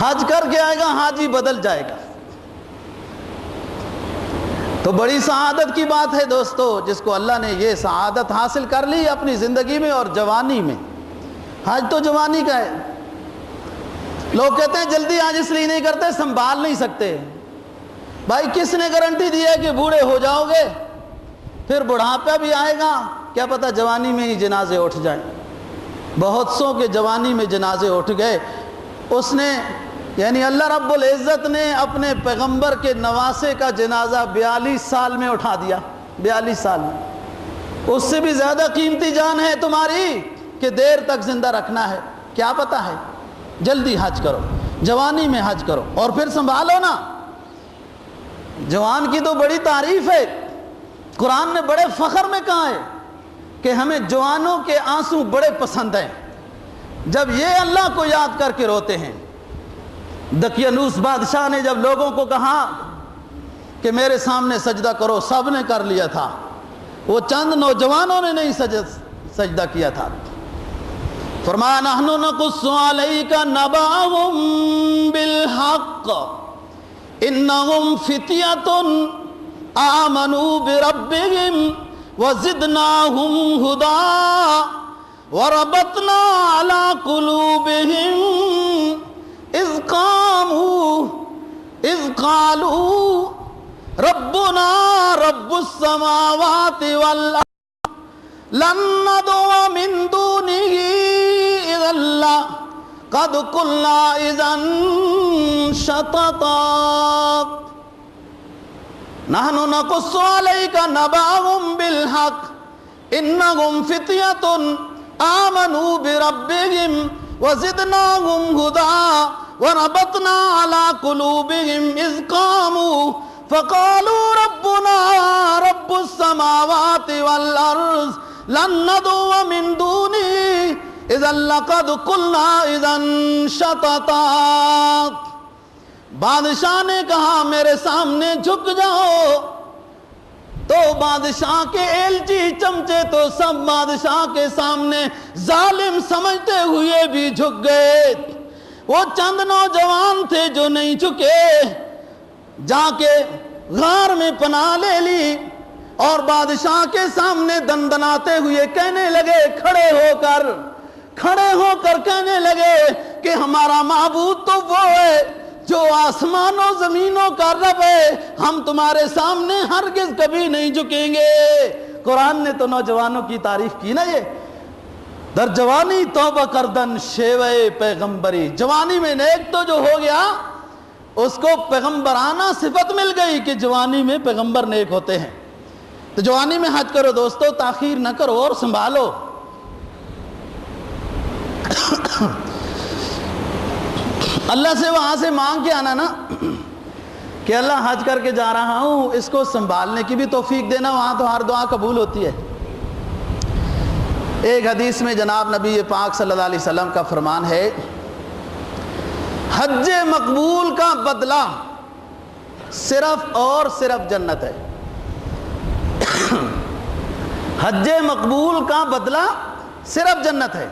حج کر کے آئے گا حاجی بدل جائے گا۔ تو بڑی سعادت کی بات ہے دوستو، جس کو اللہ نے یہ سعادت حاصل کر لی اپنی زندگی میں اور جوانی میں۔ حج تو جوانی کا ہے، لوگ کہتے ہیں جلدی حج اس لیے نہیں کرتے سنبھال نہیں سکتے۔ بھائی کس نے گارنٹی دی ہے کہ بوڑھے ہو جاؤ گے، پھر بڑھاپا بھی آئے گا، کیا پتہ جوانی میں ہی جنازے اٹھ جائیں۔ بہت سو کے جوانی میں جنازے اٹھ گئے۔ اس نے یعنی اللہ رب العزت نے اپنے پیغمبر کے نواسے کا جنازہ 42 سال میں اٹھا دیا، 42 سال میں۔ اس سے بھی زیادہ قیمتی جان ہے تمہاری کہ دیر تک زندہ رکھنا ہے، کیا پتہ ہے۔ جلدی حج کرو، جوانی میں حج کرو، اور پھر سنبھالو نا۔ جوان کی تو بڑی تعریف ہے، قرآن نے بڑے فخر میں کہا ہے کہ ہمیں جوانوں کے آنسو بڑے پسند ہیں، جب یہ اللہ کو یاد کر کے روتے ہیں۔ دقیانوس بادشاہ نے جب لوگوں کو کہا کہ میرے سامنے سجدہ کرو، سب نے کر لیا تھا، وہ چند نوجوانوں نے نہیں سجدہ کیا تھا۔ فرمایا نحن نقص علیک نبأہم بالحق انہم فتیۃ آمنوا بربہم وزدناہم ہدی وربطنا علی قلوبہم اذ قالوا ربنا رب السماوات والارض لن ندعو من دونه اذا لقد قلنا اذا شططا نحن نقص عليك نبأهم بالحق انهم فتية آمنوا بربهم وزدناهم هدى وربطنا على قلوبهم إذ قاموا فقالوا ربنا رب السماوات والأرض لن ندعو من دونه إذا لقد قلنا إذا شططا۔ بادشاہ نے کہا میرے سامنے جھک جاؤ، تو بادشاہ کے ایلچی چمچے تو سب بادشاہ کے سامنے ظالم سمجھتے ہوئے بھی جھک گئے۔ وہ چند نوجوان تھے جو نہیں جھکے، جا کے غار میں پناہ لے لی اور بادشاہ کے سامنے دندناتے ہوئے کہنے لگے، کھڑے ہو کر کہنے لگے کہ ہمارا معبود تو وہ ہے جو آسمانوں زمینوں کا رب ہے، ہم تمہارے سامنے ہرگز کبھی نہیں جھکیں گے۔ قرآن نے تو نوجوانوں کی تعریف کی نا، یہ در جوانی توبہ کردن شیوے پیغمبری، جوانی میں نیک تو جو ہو گیا اس کو پیغمبرانہ صفت مل گئی کہ جوانی میں پیغمبر نیک ہوتے ہیں۔ تو جوانی میں حج کرو دوستو، تاخیر نہ کرو اور سنبھالو۔ اللہ سے وہاں سے مانگ کے آنا نا کہ اللہ حج کر کے جا رہا ہوں، اس کو سنبھالنے کی بھی توفیق دینا، وہاں تو ہر دعا قبول ہوتی ہے۔ ایک حدیث میں جناب نبی پاک صلی اللہ علیہ وسلم کا فرمان ہے، حج مقبول کا بدلہ صرف اور صرف جنت ہے۔ حج مقبول کا بدلہ صرف جنت ہے۔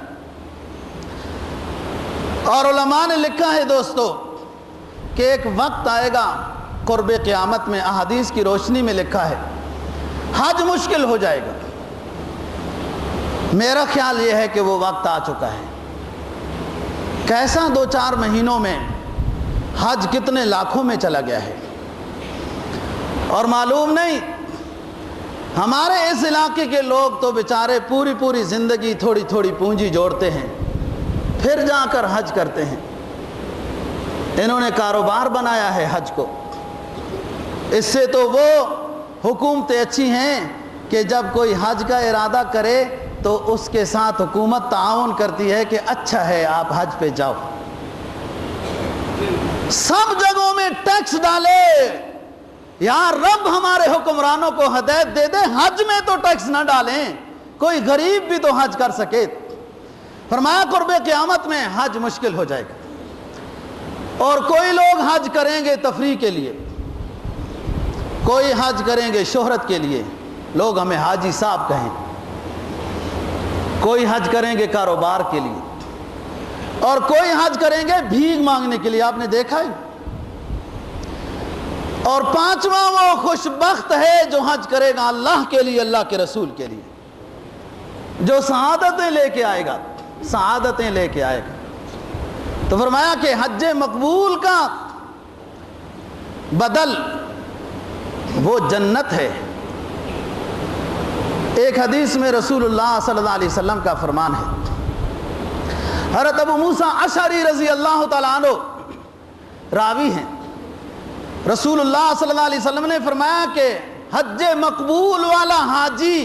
اور علماء نے لکھا ہے دوستو کہ ایک وقت آئے گا قرب قیامت میں، احادیث کی روشنی میں لکھا ہے حج مشکل ہو جائے گا۔ میرا خیال یہ ہے کہ وہ وقت آ چکا ہے۔ کیسا 2-4 مہینوں میں حج کتنے لاکھوں میں چلا گیا ہے، اور معلوم نہیں ہمارے اس علاقے کے لوگ تو بیچارے پوری زندگی تھوڑی تھوڑی پونجی جوڑتے ہیں، پھر جا کر حج کرتے ہیں۔ انہوں نے کاروبار بنایا ہے حج کو۔ اس سے تو وہ حکومتیں اچھی ہیں کہ جب کوئی حج کا ارادہ کرے تو اس کے ساتھ حکومت تعاون کرتی ہے کہ اچھا ہے آپ حج پہ جاؤ۔ سب جگہوں میں ٹیکس ڈالے، یا رب ہمارے حکمرانوں کو ہدایت دے دے، حج میں تو ٹیکس نہ ڈالیں، کوئی غریب بھی تو حج کر سکے۔ فرمایا قرب قیامت میں حج مشکل ہو جائے گا، اور کوئی لوگ حج کریں گے تفریح کے لیے، کوئی حج کریں گے شہرت کے لیے، لوگ ہمیں حاجی صاحب کہیں، کوئی حج کریں گے کاروبار کے لیے، اور کوئی حج کریں گے بھیک مانگنے کے لیے۔ آپ نے دیکھا ہے۔ اور 5واں وہ خوش بخت ہے جو حج کرے گا اللہ کے لیے، اللہ کے رسول کے لیے، جو سعادتیں لے کے آئے گا، سعادتیں لے کے آئے گا۔ تو فرمایا کہ حج مقبول کا بدل وہ جنت ہے۔ ایک حدیث میں رسول اللہ صلی اللہ علیہ وسلم کا فرمان ہے، حضرت ابو موسیٰ اشعری رضی اللہ تعالیٰ عنہ راوی ہیں، رسول اللہ صلی اللہ علیہ وسلم نے فرمایا کہ حج مقبول والا حاجی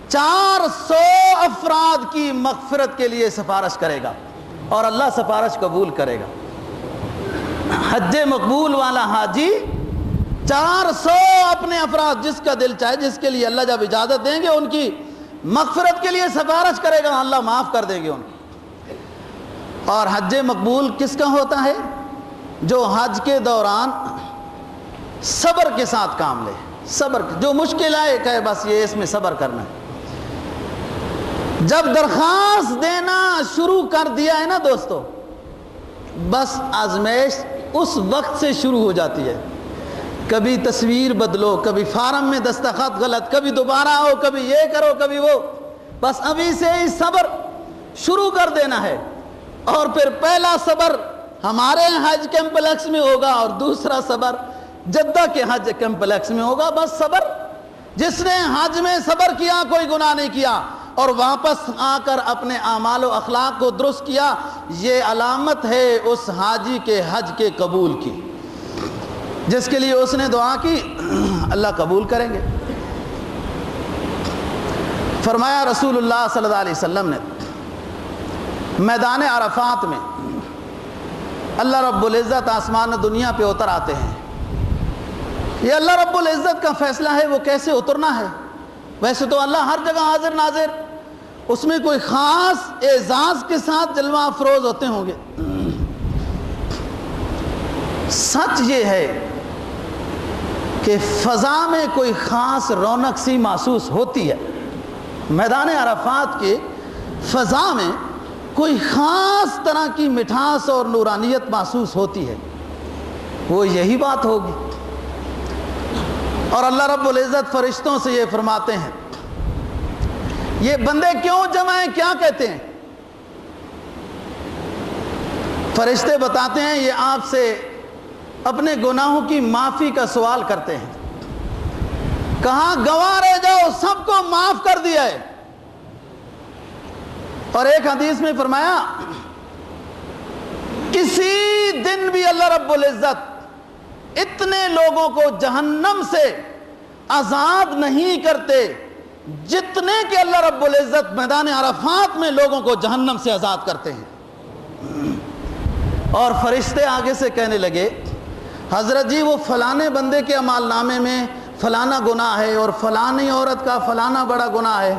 400 افراد کی مغفرت کے لیے سفارش کرے گا، اور اللہ سفارش قبول کرے گا۔ حج مقبول والا حاجی 400 اپنے افراد، جس کا دل چاہے، جس کے لیے اللہ جب اجازت دیں گے، ان کی مغفرت کے لیے سفارش کرے گا، اللہ معاف کر دیں گے ان کو۔ اور حج مقبول کس کا ہوتا ہے؟ جو حج کے دوران صبر کے ساتھ کام لے، صبر، جو مشکل آئے کہے بس یہ اس میں صبر کرنا ہے۔ جب درخواست دینا شروع کر دیا ہے نا دوستو، بس آزمائش اس وقت سے شروع ہو جاتی ہے۔ کبھی تصویر بدلو، کبھی فارم میں دستخط غلط، کبھی دوبارہ ہو، کبھی یہ کرو، کبھی وہ، بس ابھی سے ہی صبر شروع کر دینا ہے۔ اور پھر پہلا صبر ہمارے حج کمپلیکس میں ہوگا، اور دوسرا صبر جدہ کے حج کمپلیکس میں ہوگا۔ بس صبر، جس نے حج میں صبر کیا، کوئی گناہ نہیں کیا، اور واپس آ کر اپنے اعمال و اخلاق کو درست کیا، یہ علامت ہے اس حاجی کے حج کے قبول کی، جس کے لیے اس نے دعا کی، اللہ قبول کریں گے۔ فرمایا رسول اللہ صلی اللہ علیہ وسلم نے، میدان عرفات میں اللہ رب العزت آسمان دنیا پہ اتر آتے ہیں۔ یہ اللہ رب العزت کا فیصلہ ہے وہ کیسے اترنا ہے۔ ویسے تو اللہ ہر جگہ حاضر ناظر، اس میں کوئی خاص اعزاز کے ساتھ جلوہ افروز ہوتے ہوں گے۔ سچ یہ ہے کہ فضا میں کوئی خاص رونق سی محسوس ہوتی ہے۔ میدان عرفات کے فضا میں کوئی خاص طرح کی مٹھاس اور نورانیت محسوس ہوتی ہے، وہ یہی بات ہوگی۔ اور اللہ رب العزت فرشتوں سے یہ فرماتے ہیں، یہ بندے کیوں جمع ہیں، کیا کہتے ہیں؟ فرشتے بتاتے ہیں یہ آپ سے اپنے گناہوں کی معافی کا سوال کرتے ہیں۔ کہاں گواہ رہ جاؤ، سب کو معاف کر دیا ہے۔ اور ایک حدیث میں فرمایا کسی دن بھی اللہ رب العزت اتنے لوگوں کو جہنم سے آزاد نہیں کرتے جتنے کہ اللہ رب العزت میدان عرفات میں لوگوں کو جہنم سے آزاد کرتے ہیں۔ اور فرشتے آگے سے کہنے لگے، حضرت جی وہ فلانے بندے کے اعمال نامے میں فلانا گناہ ہے، اور فلانی عورت کا فلانا بڑا گناہ ہے۔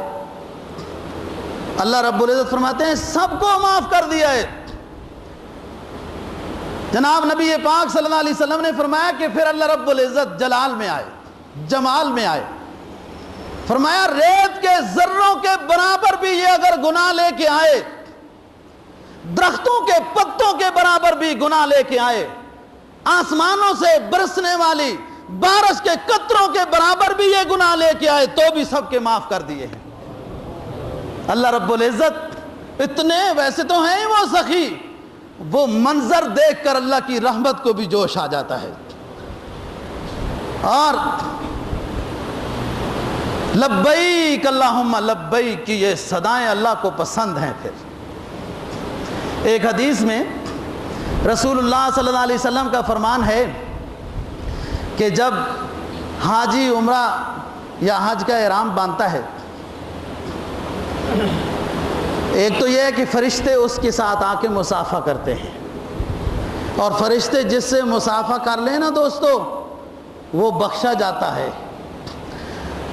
اللہ رب العزت فرماتے ہیں سب کو معاف کر دیا ہے۔ جناب نبی پاک صلی اللہ علیہ وسلم نے فرمایا کہ پھر اللہ رب العزت جلال میں آئے، جمال میں آئے، فرمایا ریت کے ذروں کے برابر بھی یہ اگر گناہ لے کے آئے، درختوں کے پتوں کے برابر بھی گناہ لے کے آئے، آسمانوں سے برسنے والی بارش کے قطروں کے برابر بھی یہ گناہ لے کے آئے تو بھی سب کے معاف کر دیے ہیں۔ اللہ رب العزت اتنے ویسے تو ہیں وہ سخی، وہ منظر دیکھ کر اللہ کی رحمت کو بھی جوش آ جاتا ہے۔ اور لبیک اللہم لبیک کی یہ صدائیں اللہ کو پسند ہیں۔ پھر ایک حدیث میں رسول اللہ صلی اللہ علیہ وسلم کا فرمان ہے کہ جب حاجی عمرہ یا حج کا احرام باندھتا ہے، ایک تو یہ ہے کہ فرشتے اس کے ساتھ آ کے مصافحہ کرتے ہیں، اور فرشتے جس سے مصافحہ کر لیں نا دوستو وہ بخشا جاتا ہے۔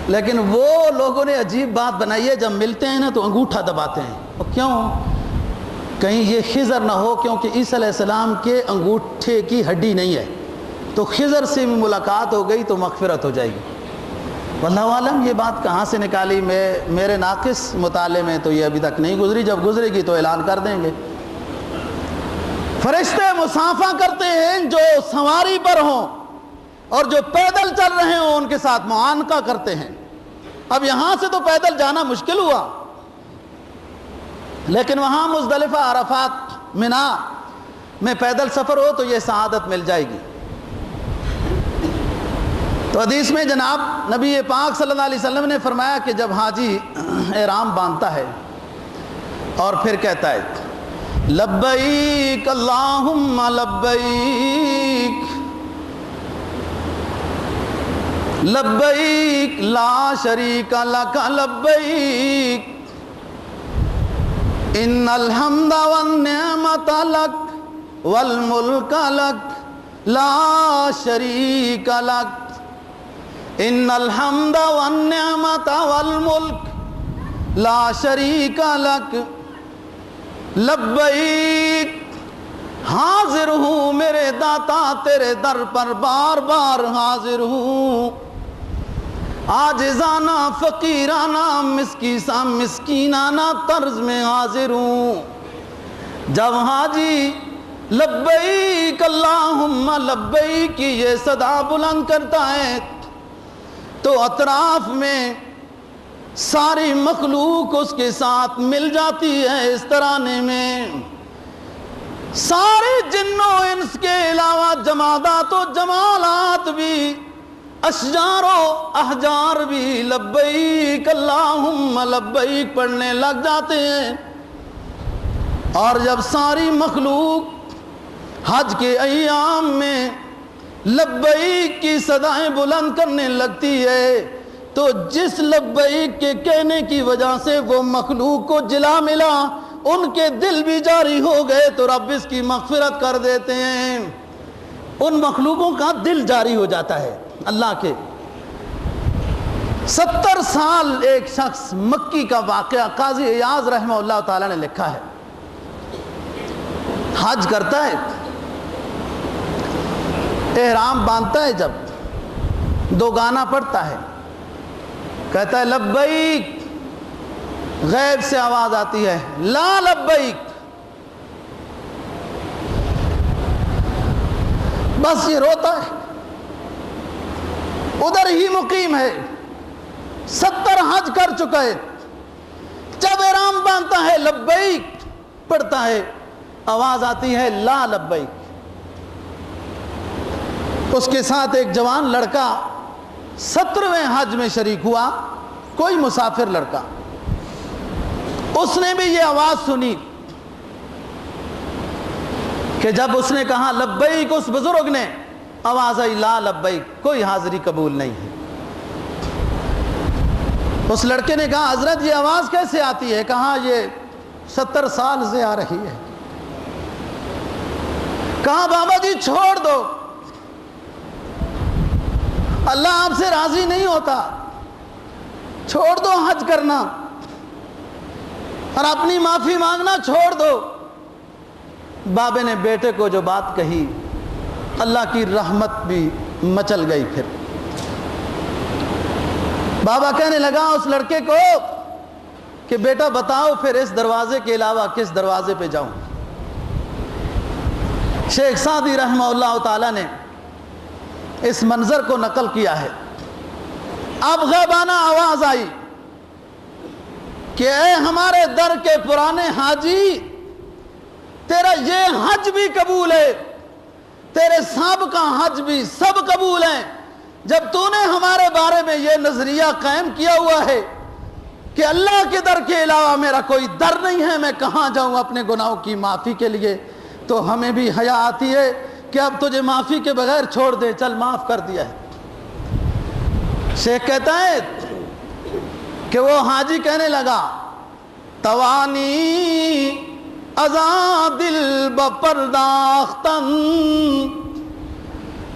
لیکن وہ لوگوں نے عجیب بات بنائی ہے، جب ملتے ہیں نا تو انگوٹھا دباتے ہیں۔ اور کیوں؟ کہیں یہ خضر نہ ہو، کیونکہ عیسیٰ علیہ السلام کے انگوٹھے کی ہڈی نہیں ہے، تو خضر سے بھی ملاقات ہو گئی تو مغفرت ہو جائے گی۔ واللہ عالم یہ بات کہاں سے نکالی، میرے ناقص مطالعے میں تو یہ ابھی تک نہیں گزری، جب گزرے گی تو اعلان کر دیں گے۔ فرشتے مصافحہ کرتے ہیں جو سواری پر ہوں، اور جو پیدل چل رہے ہوں ان کے ساتھ معانقہ کرتے ہیں۔ اب یہاں سے تو پیدل جانا مشکل ہوا، لیکن وہاں مزدلفہ، عرفات، منا میں پیدل سفر ہو تو یہ سعادت مل جائے گی۔ تو حدیث میں جناب نبی پاک صلی اللہ علیہ وسلم نے فرمایا کہ جب حاجی احرام باندھتا ہے اور پھر کہتا ہے لبیک اللہم لبیک لبیک لا شریک لک لبیک ان الحمد والنعمت لک والملک لک لا شریک لک ان الحمد والنعمت والملک لا شریک لک لبیک حاضر ہوں میرے داتا تیرے در پر بار بار حاضر ہوں، عاجزانہ فقیرانہ مسکینانہ طرز میں حاضر ہوں۔ جب حاجی لبیک اللہم لبیک کی یہ صدا بلند کرتا ہے تو اطراف میں ساری مخلوق اس کے ساتھ مل جاتی ہے اس ترانے میں۔ سارے جن و انس کے علاوہ جمادات و جمالات بھی، اشجار و احجار بھی لبیک اللہم لبیک پڑھنے لگ جاتے ہیں۔ اور جب ساری مخلوق حج کے ایام میں لبیک کی صدائیں بلند کرنے لگتی ہے تو جس لبیک کے کہنے کی وجہ سے وہ مخلوق کو جلا ملا ان کے دل بھی جاری ہو گئے تو رب اس کی مغفرت کر دیتے ہیں۔ ان مخلوقوں کا دل جاری ہو جاتا ہے اللہ کے۔ 70 سال ایک شخص مکی کا واقعہ قاضی ایاز رحمہ اللہ تعالی نے لکھا ہے، حج کرتا ہے، احرام باندھتا ہے، جب دو گانا پڑھتا ہے، کہتا ہے لبیک، غیب سے آواز آتی ہے لا لبیک، بس یہ روتا ہے، ادھر ہی مقیم ہے، 70 حج کر چکا ہے، جب احرام باندھتا ہے لبیک پڑھتا ہے، آواز آتی ہے لا لبیک۔ اس کے ساتھ ایک جوان لڑکا 17ویں حج میں شریک ہوا، کوئی مسافر لڑکا، اس نے بھی یہ آواز سنی کہ جب اس نے کہا لبیک، اس بزرگ نے آواز آئی لا لبیک، کوئی حاضری قبول نہیں ہے۔ اس لڑکے نے کہا حضرت یہ آواز کیسے آتی ہے؟ کہا یہ 70 سال سے آ رہی ہے۔ کہا بابا جی چھوڑ دو، اللہ آپ سے راضی نہیں ہوتا، چھوڑ دو حج کرنا اور اپنی معافی مانگنا چھوڑ دو۔ بابے نے بیٹے کو جو بات کہی اللہ کی رحمت بھی مچل گئی۔ پھر بابا کہنے لگا اس لڑکے کو کہ بیٹا بتاؤ پھر اس دروازے کے علاوہ کس دروازے پہ جاؤں؟ شیخ سعدی رحمہ اللہ تعالیٰ نے اس منظر کو نقل کیا ہے۔ اب غیبانہ آواز آئی کہ اے ہمارے در کے پرانے حاجی، تیرا یہ حج بھی قبول ہے، تیرے سابقہ حج بھی سب قبول ہیں، جب تو نے ہمارے بارے میں یہ نظریہ قائم کیا ہوا ہے کہ اللہ کے در کے علاوہ میرا کوئی در نہیں ہے، میں کہاں جاؤں اپنے گناہوں کی معافی کے لیے، تو ہمیں بھی حیا آتی ہے کہ اب تجھے معافی کے بغیر چھوڑ دے، چل معاف کر دیا ہے۔ شیخ کہتا ہے کہ وہ حاجی کہنے لگا توانی ازاں دل بپرداختن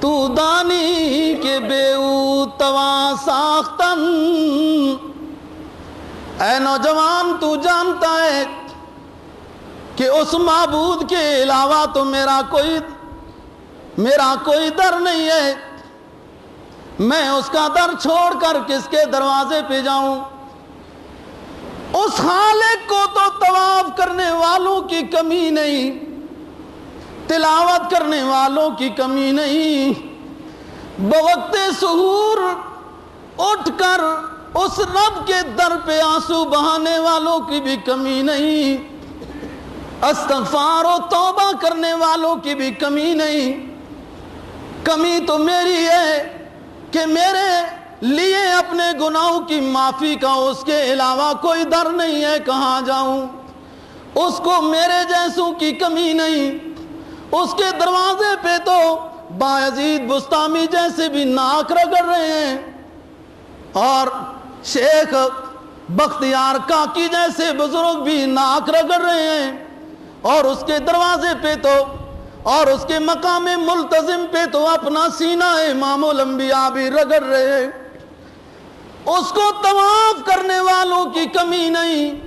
تو دانی کے بے او تواں ساختن، اے نوجوان تو جانتا ہے کہ اس معبود کے علاوہ تو میرا کوئی در نہیں ہے، میں اس کا در چھوڑ کر کس کے دروازے پہ جاؤں؟ اس خالق کو تو طواف کرنے والوں کی کمی نہیں، تلاوت کرنے والوں کی کمی نہیں، بوقت سحور اٹھ کر اس رب کے در پہ آنسو بہانے والوں کی بھی کمی نہیں، استغفار و توبہ کرنے والوں کی بھی کمی نہیں۔ کمی تو میری ہے کہ میرے لیے اپنے گناہوں کی معافی کا اس کے علاوہ کوئی در نہیں ہے، کہاں جاؤں؟ اس کو میرے جیسوں کی کمی نہیں، اس کے دروازے پہ تو بایزید بستامی جیسے بھی ناک رگڑ رہے ہیں، اور شیخ بختیار کاکی جیسے بزرگ بھی ناک رگڑ رہے ہیں، اور اس کے دروازے پہ تو اور اس کے مقام ملتزم پہ تو اپنا سینہ امام الانبیاء بھی رگڑ رہے ہیں۔ اس کو طواف کرنے والوں کی کمی نہیں،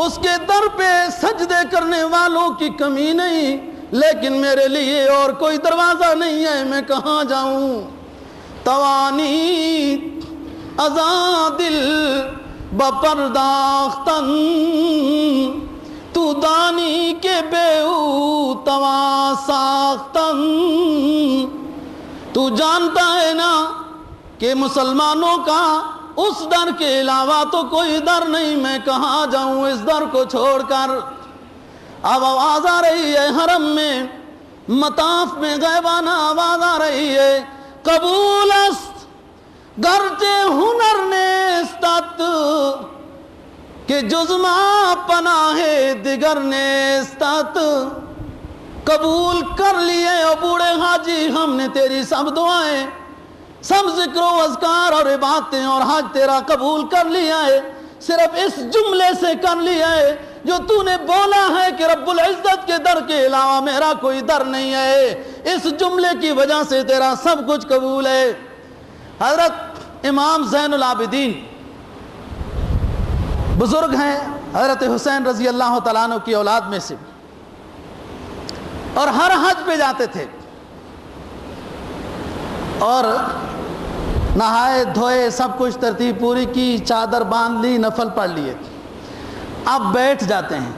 اس کے در پہ سجدے کرنے والوں کی کمی نہیں، لیکن میرے لیے اور کوئی دروازہ نہیں ہے، میں کہاں جاؤں؟ توانی ازاں دل بپرداختن تو دانی کے بے او تواں ساختن، تو جانتا ہے نا کہ مسلمانوں کا اس در کے علاوہ تو کوئی در نہیں، میں کہاں جاؤں اس در کو چھوڑ کر؟ اب آواز آ رہی ہے حرم میں، مطاف میں غیبانہ آواز آ رہی ہے، قبول است گرچہ ہنر نیستت کہ جز ما پناہ دیگر نیستت، قبول کر لیے او بوڑھے حاجی ہم نے تیری سب دعائیں، سب ذکر و اذکار اور عبادتیں اور حج تیرا قبول کر لیا ہے، صرف اس جملے سے کر لیا ہے جو تو نے بولا ہے کہ رب العزت کے در کے علاوہ میرا کوئی در نہیں ہے، اس جملے کی وجہ سے تیرا سب کچھ قبول ہے۔ حضرت امام زین العابدین بزرگ ہیں، حضرت حسین رضی اللہ تعالیٰ عنہ کی اولاد میں سے، اور ہر حج پہ جاتے تھے اور نہائے دھوئے سب کچھ ترتیب پوری کی، چادر باندھ لی، نفل پڑھ لیے، اب بیٹھ جاتے ہیں،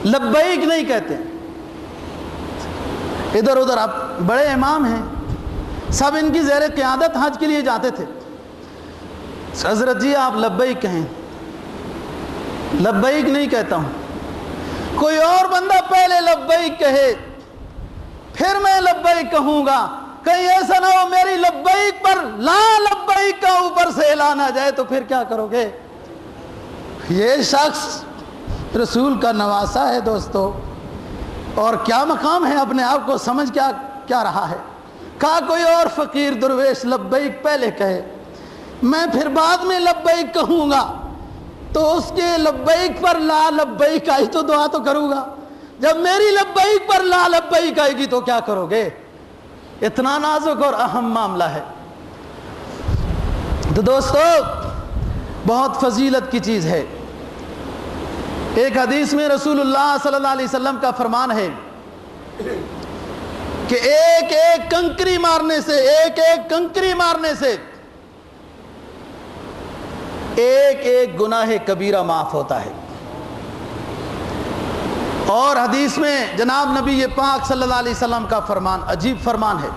لبیک نہیں کہتے، ادھر ادھر اب بڑے امام ہیں، سب ان کی زیر قیادت حج کے لیے جاتے تھے، حضرت جی آپ لبیک کہیں، لبیک نہیں کہتا ہوں، کوئی اور بندہ پہلے لبیک کہے پھر میں لبیک کہوں گا، کہیں ایسا نہ ہو میری لبیک پر لا لبیک کا اوپر سے اعلان آ جائے تو پھر کیا کرو گے؟ یہ شخص رسول کا نواسا ہے دوستو، اور کیا مقام ہے، اپنے آپ کو سمجھ کیا رہا ہے؟ کہا کوئی اور فقیر درویش لبیک پہلے کہے، میں پھر بعد میں لبیک کہوں گا، تو اس کے لبیک پر لا لبیک آئی تو دعا تو کروں گا، جب میری لبیک پر لا لبیک آئے گی تو کیا کرو گے؟ اتنا نازک اور اہم معاملہ ہے۔ تو دوستو بہت فضیلت کی چیز ہے۔ ایک حدیث میں رسول اللہ صلی اللہ علیہ وسلم کا فرمان ہے کہ ایک ایک کنکری مارنے سے ایک ایک گناہ کبیرہ معاف ہوتا ہے۔ اور حدیث میں جناب نبی پاک صلی اللہ علیہ وسلم کا فرمان عجیب فرمان ہے،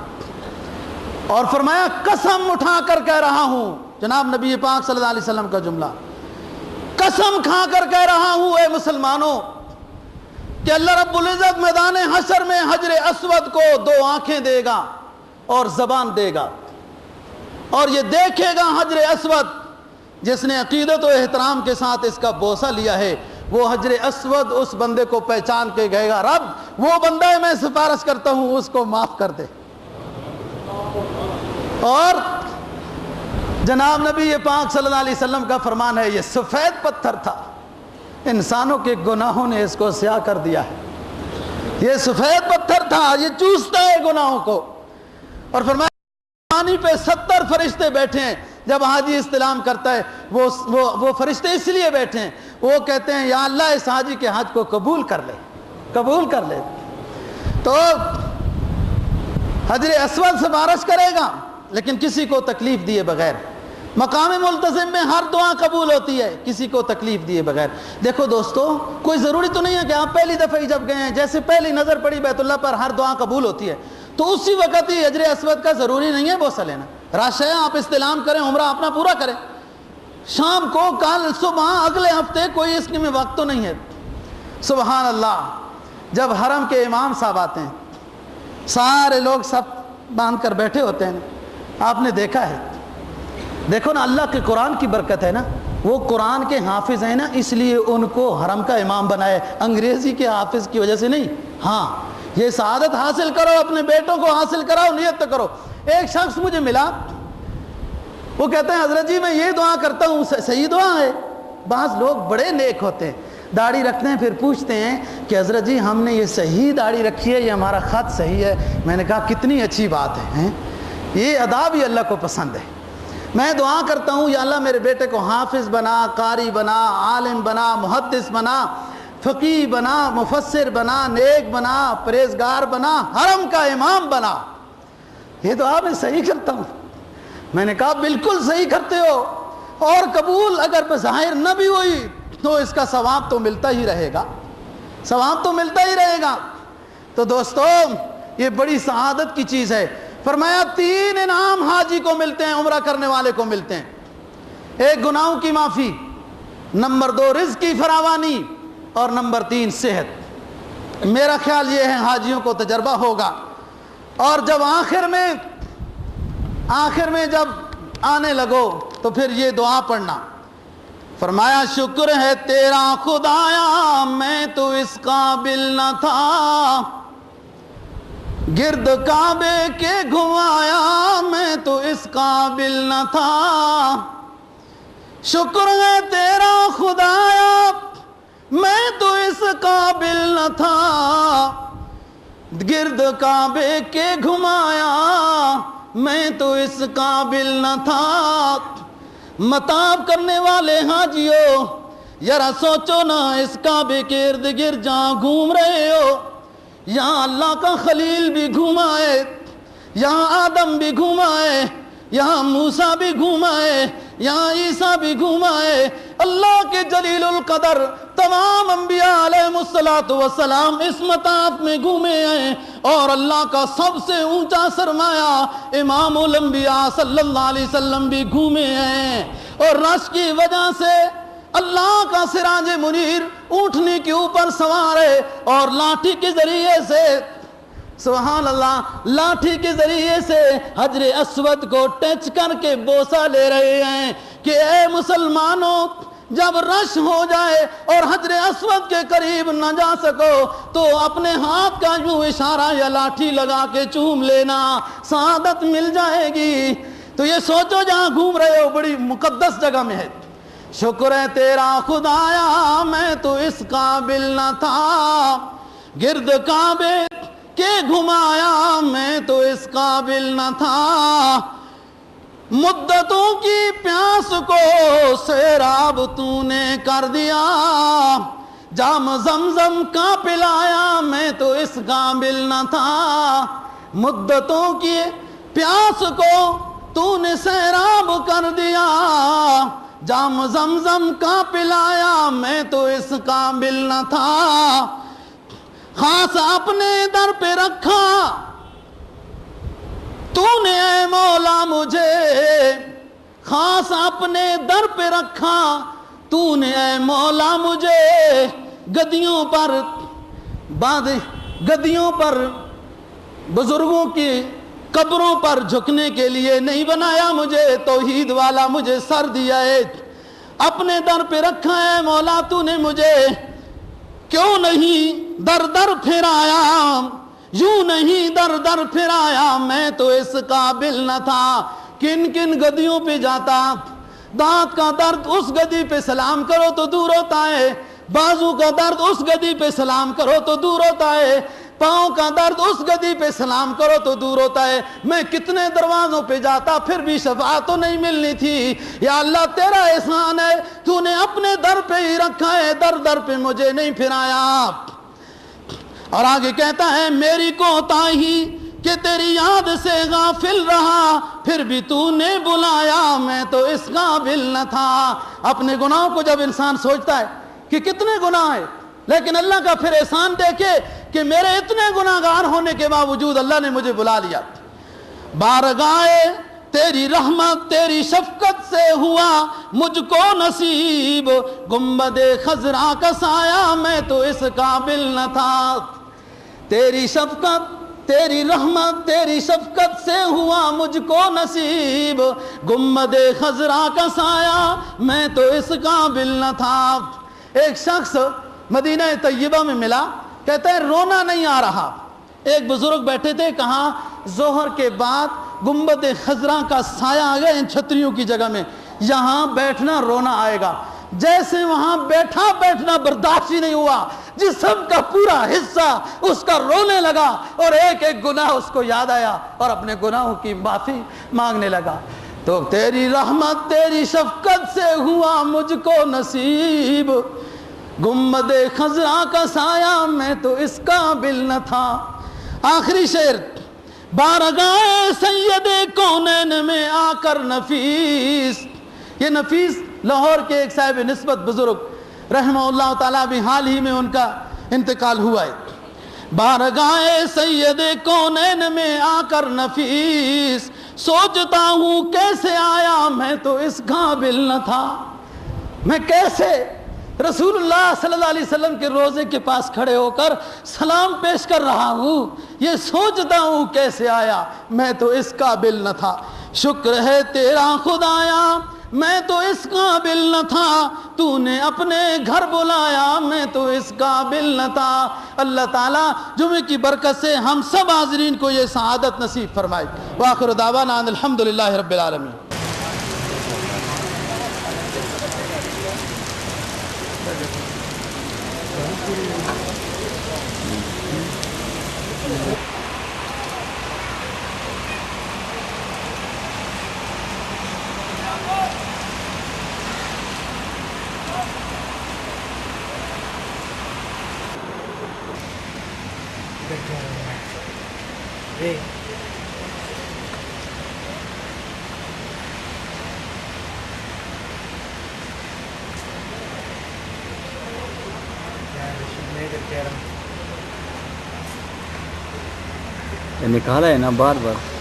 اور فرمایا قسم اٹھا کر کہہ رہا ہوں، جناب نبی پاک صلی اللہ علیہ وسلم کا جملہ، قسم کھا کر کہہ رہا ہوں اے مسلمانوں کہ اللہ رب العزت میدان حشر میں حجر اسود کو 2 آنکھیں دے گا اور زبان دے گا، اور یہ دیکھے گا حجر اسود، جس نے عقیدت و احترام کے ساتھ اس کا بوسہ لیا ہے، وہ حجر اسود اس بندے کو پہچان کے کہے گا رب وہ بندہ ہے، میں سفارش کرتا ہوں اس کو معاف کر دے۔ اور جناب نبی پاک صلی اللہ علیہ وسلم کا فرمان ہے، یہ سفید پتھر تھا، انسانوں کے گناہوں نے اس کو سیاہ کر دیا ہے، یہ سفید پتھر تھا، یہ چوستا ہے گناہوں کو۔ اور فرمایا پانی پہ 70 فرشتے بیٹھے ہیں، جب حاجی استلام کرتا ہے وہ فرشتے اس لیے بیٹھے ہیں، وہ کہتے ہیں یا اللہ اس حاجی کے حج کو قبول کر لے، قبول کر لے۔ تو حجر اسود سفارش کرے گا لیکن کسی کو تکلیف دیے بغیر، مقام ملتزم میں ہر دعا قبول ہوتی ہے کسی کو تکلیف دیے بغیر۔ دیکھو دوستو، کوئی ضروری تو نہیں ہے کہ آپ پہلی دفعہ ہی جب گئے ہیں جیسے پہلی نظر پڑی بیت اللہ پر ہر دعا قبول ہوتی ہے تو اسی وقت ہی حجر اسود کا ضروری نہیں ہے بوسہ لینا، راشا ہے آپ استلام کریں، عمرہ اپنا پورا کریں، شام کو، کل، صبح، اگلے ہفتے، کوئی اس میں وقت تو نہیں ہے۔ سبحان اللہ، جب حرم کے امام صاحب آتے ہیں سارے لوگ سب باندھ کر بیٹھے ہوتے ہیں، آپ نے دیکھا ہے، دیکھو نا اللہ کے قرآن کی برکت ہے نا، وہ قرآن کے حافظ ہیں نا، اس لیے ان کو حرم کا امام بنائے، انگریزی کے حافظ کی وجہ سے نہیں۔ ہاں یہ سعادت حاصل کرو، اپنے بیٹوں کو حاصل کراؤ، نیت کرو۔ ایک شخص مجھے ملا، وہ کہتے ہیں حضرت جی میں یہ دعا کرتا ہوں، صحیح دعا ہے؟ بعض لوگ بڑے نیک ہوتے ہیں، داڑھی رکھتے ہیں، پھر پوچھتے ہیں کہ حضرت جی ہم نے یہ صحیح داڑھی رکھی ہے، یہ ہمارا خط صحیح ہے؟ میں نے کہا کتنی اچھی بات ہے، یہ ادا بھی اللہ کو پسند ہے۔ میں دعا کرتا ہوں یا اللہ میرے بیٹے کو حافظ بنا، قاری بنا، عالم بنا، محدث بنا، فقیہ بنا، مفسر بنا، نیک بنا، پرہیزگار بنا، حرم کا امام بنا۔ یہ دعا میں صحیح کرتا ہوں۔ میں نے کہا بالکل صحیح کرتے ہو، اور قبول اگر بظاہر نہ بھی ہوئی تو اس کا ثواب تو ملتا ہی رہے گا، ثواب تو ملتا ہی رہے گا۔ تو دوستو یہ بڑی سعادت کی چیز ہے۔ فرمایا 3 انعام حاجی کو ملتے ہیں، عمرہ کرنے والے کو ملتے ہیں، 1 گناہوں کی معافی، نمبر 2 رزق کی فراوانی، اور نمبر 3 صحت۔ میرا خیال یہ ہے حاجیوں کو تجربہ ہوگا، اور جب آخر میں جب آنے لگو تو پھر یہ دعا پڑھنا۔ فرمایا شکر ہے تیرا خدایا میں تو اس قابل نہ تھا، گرد کعبے کے گھمایا میں تو اس قابل نہ تھا، شکر ہے تیرا خدایا میں تو اس قابل نہ تھا، گرد کعبے کے گھمایا میں تو اس قابل نہ تھا۔ مطاف کرنے والے حاجیوں ذرا سوچو نا، اس کعبے کے ارد گرد جہاں گھوم رہے ہو، یہاں اللہ کا خلیل بھی گھومائے، یہاں آدم بھی گھومائے، یہاں موسیٰ بھی گھومائے، یہاں عیسیٰ بھی گھومائے، اللہ کے جلیل القدر تمام انبیاء علیہ السلام اس مطاف میں گھومے ہیں، اور اللہ کا سب سے اونچا سرمایہ امام الانبیاء صلی اللہ علیہ وسلم بھی گھومے ہیں، اور رش کی وجہ سے اللہ کا سراج منیر اونٹنی کے اوپر سوار ہے، اور لاٹھی کے ذریعے سے، سبحان اللہ، لاٹھی کے ذریعے سے حجر اسود کو ٹچ کر کے بوسہ لے رہے ہیں کہ اے مسلمانوں جب رش ہو جائے اور حجر اسود کے قریب نہ جا سکو تو اپنے ہاتھ کا یوں اشارہ یا لاٹھی لگا کے چوم لینا، سعادت مل جائے گی۔ تو یہ سوچو جہاں گھوم رہے ہو بڑی مقدس جگہ میں ہے۔ شکر ہے تیرا خدایا میں تو اس قابل نہ تھا، گرد کعبے کے گھمایا میں تو اس قابل نہ تھا، مدتوں کی پیاس کو سیراب تو نے کر دیا، جام زمزم کا پلایا میں تو اس قابل نہ تھا، مدتوں کی پیاس کو تو نے سیراب کر دیا، جام زمزم کا پلایا میں تو اس قابل نہ تھا، خاص اپنے در پہ رکھا تو نے اے مولا مجھے، خاص اپنے در پہ رکھا تو نے اے مولا مجھے، گدیوں پر بزرگوں کی قبروں پر جھکنے کے لیے نہیں بنایا مجھے، توحید والا مجھے سر دیا ہے، اپنے در پہ رکھا ہے مولا تو نے مجھے، کیوں نہیں در در پھرایا، یوں نہیں در در پھرایا، میں تو اس قابل نہ تھا۔ کن کن گدیوں پہ جاتا، دانت کا درد اس گدی پہ سلام کرو تو دور ہوتا ہے، بازو کا درد اس گدی پہ سلام کرو تو دور ہوتا ہے، پاؤں کا درد اس گدی پہ سلام کرو تو دور ہوتا ہے۔ میں کتنے دروازوں پہ جاتا پھر بھی شفاعت تو نہیں ملنی تھی، یا اللہ تیرا احسان ہے تو نے اپنے در پہ ہی رکھا ہے، در در پہ مجھے نہیں پھرایا۔ اور آگے کہتا ہے میری کوتاہی کہ تیری یاد سے غافل رہا، پھر بھی تو نے بلایا میں تو اس قابل نہ تھا۔ اپنے گناہوں کو جب انسان سوچتا ہے کہ کتنے گناہ ہیں، لیکن اللہ کا پھر احسان دیکھے کہ میرے اتنے گناہگار ہونے کے باوجود اللہ نے مجھے بلا لیا۔ بارگاہ تیری رحمت تیری شفقت سے ہوا مجھ کو نصیب، گنبد خضرا کا سایہ میں تو اس قابل نہ تھا۔ تیری شفقت تیری رحمت تیری شفقت سے ہوا مجھ کو نصیب، گنبد خضرا کا سایہ میں تو اس قابل نہ تھا۔ ایک شخص مدینہ طیبہ میں ملا، کہتا ہے رونا نہیں آ رہا۔ ایک بزرگ بیٹھے تھے، کہاں ظہر کے بعد گنبد خضرا کا سایہ آ گیا ان چھتریوں کی جگہ میں، یہاں بیٹھنا رونا آئے گا۔ جیسے وہاں بیٹھنا برداشت ہی نہیں ہوا، جسم کا پورا حصہ اس کا رونے لگا اور ایک ایک گناہ اس کو یاد آیا اور اپنے گناہوں کی معافی مانگنے لگا۔ تو تیری رحمت تیری شفقت سے ہوا مجھ کو نصیب، گنبد خضرا کا سایہ میں تو اس قابل نہ تھا۔ آخری شعر، بارگاہ سید کونین میں آ کر نفیس، یہ نفیس لاہور کے ایک صاحب نسبت بزرگ رحمہ اللہ تعالیٰ بھی حال ہی میں ان کا انتقال ہوا ہے۔ بارگاہ سید کونین میں آ کر نفیس، سوچتا ہوں کیسے آیا میں تو اس قابل نہ تھا۔ میں کیسے رسول اللہ صلی اللہ علیہ وسلم کے روضے کے پاس کھڑے ہو کر سلام پیش کر رہا ہوں، یہ سوچتا ہوں کیسے آیا میں تو اس قابل نہ تھا۔ شکر ہے تیرا خدایا میں تو اس قابل نہ تھا، تو نے اپنے گھر بلایا میں تو اس قابل نہ تھا۔ اللہ تعالیٰ جمعے کی برکت سے ہم سب حاضرین کو یہ سعادت نصیب فرمائے۔ وآخر دعوانا ان الحمدللہ رب العالمین۔ نکالا ہے نا بار بار۔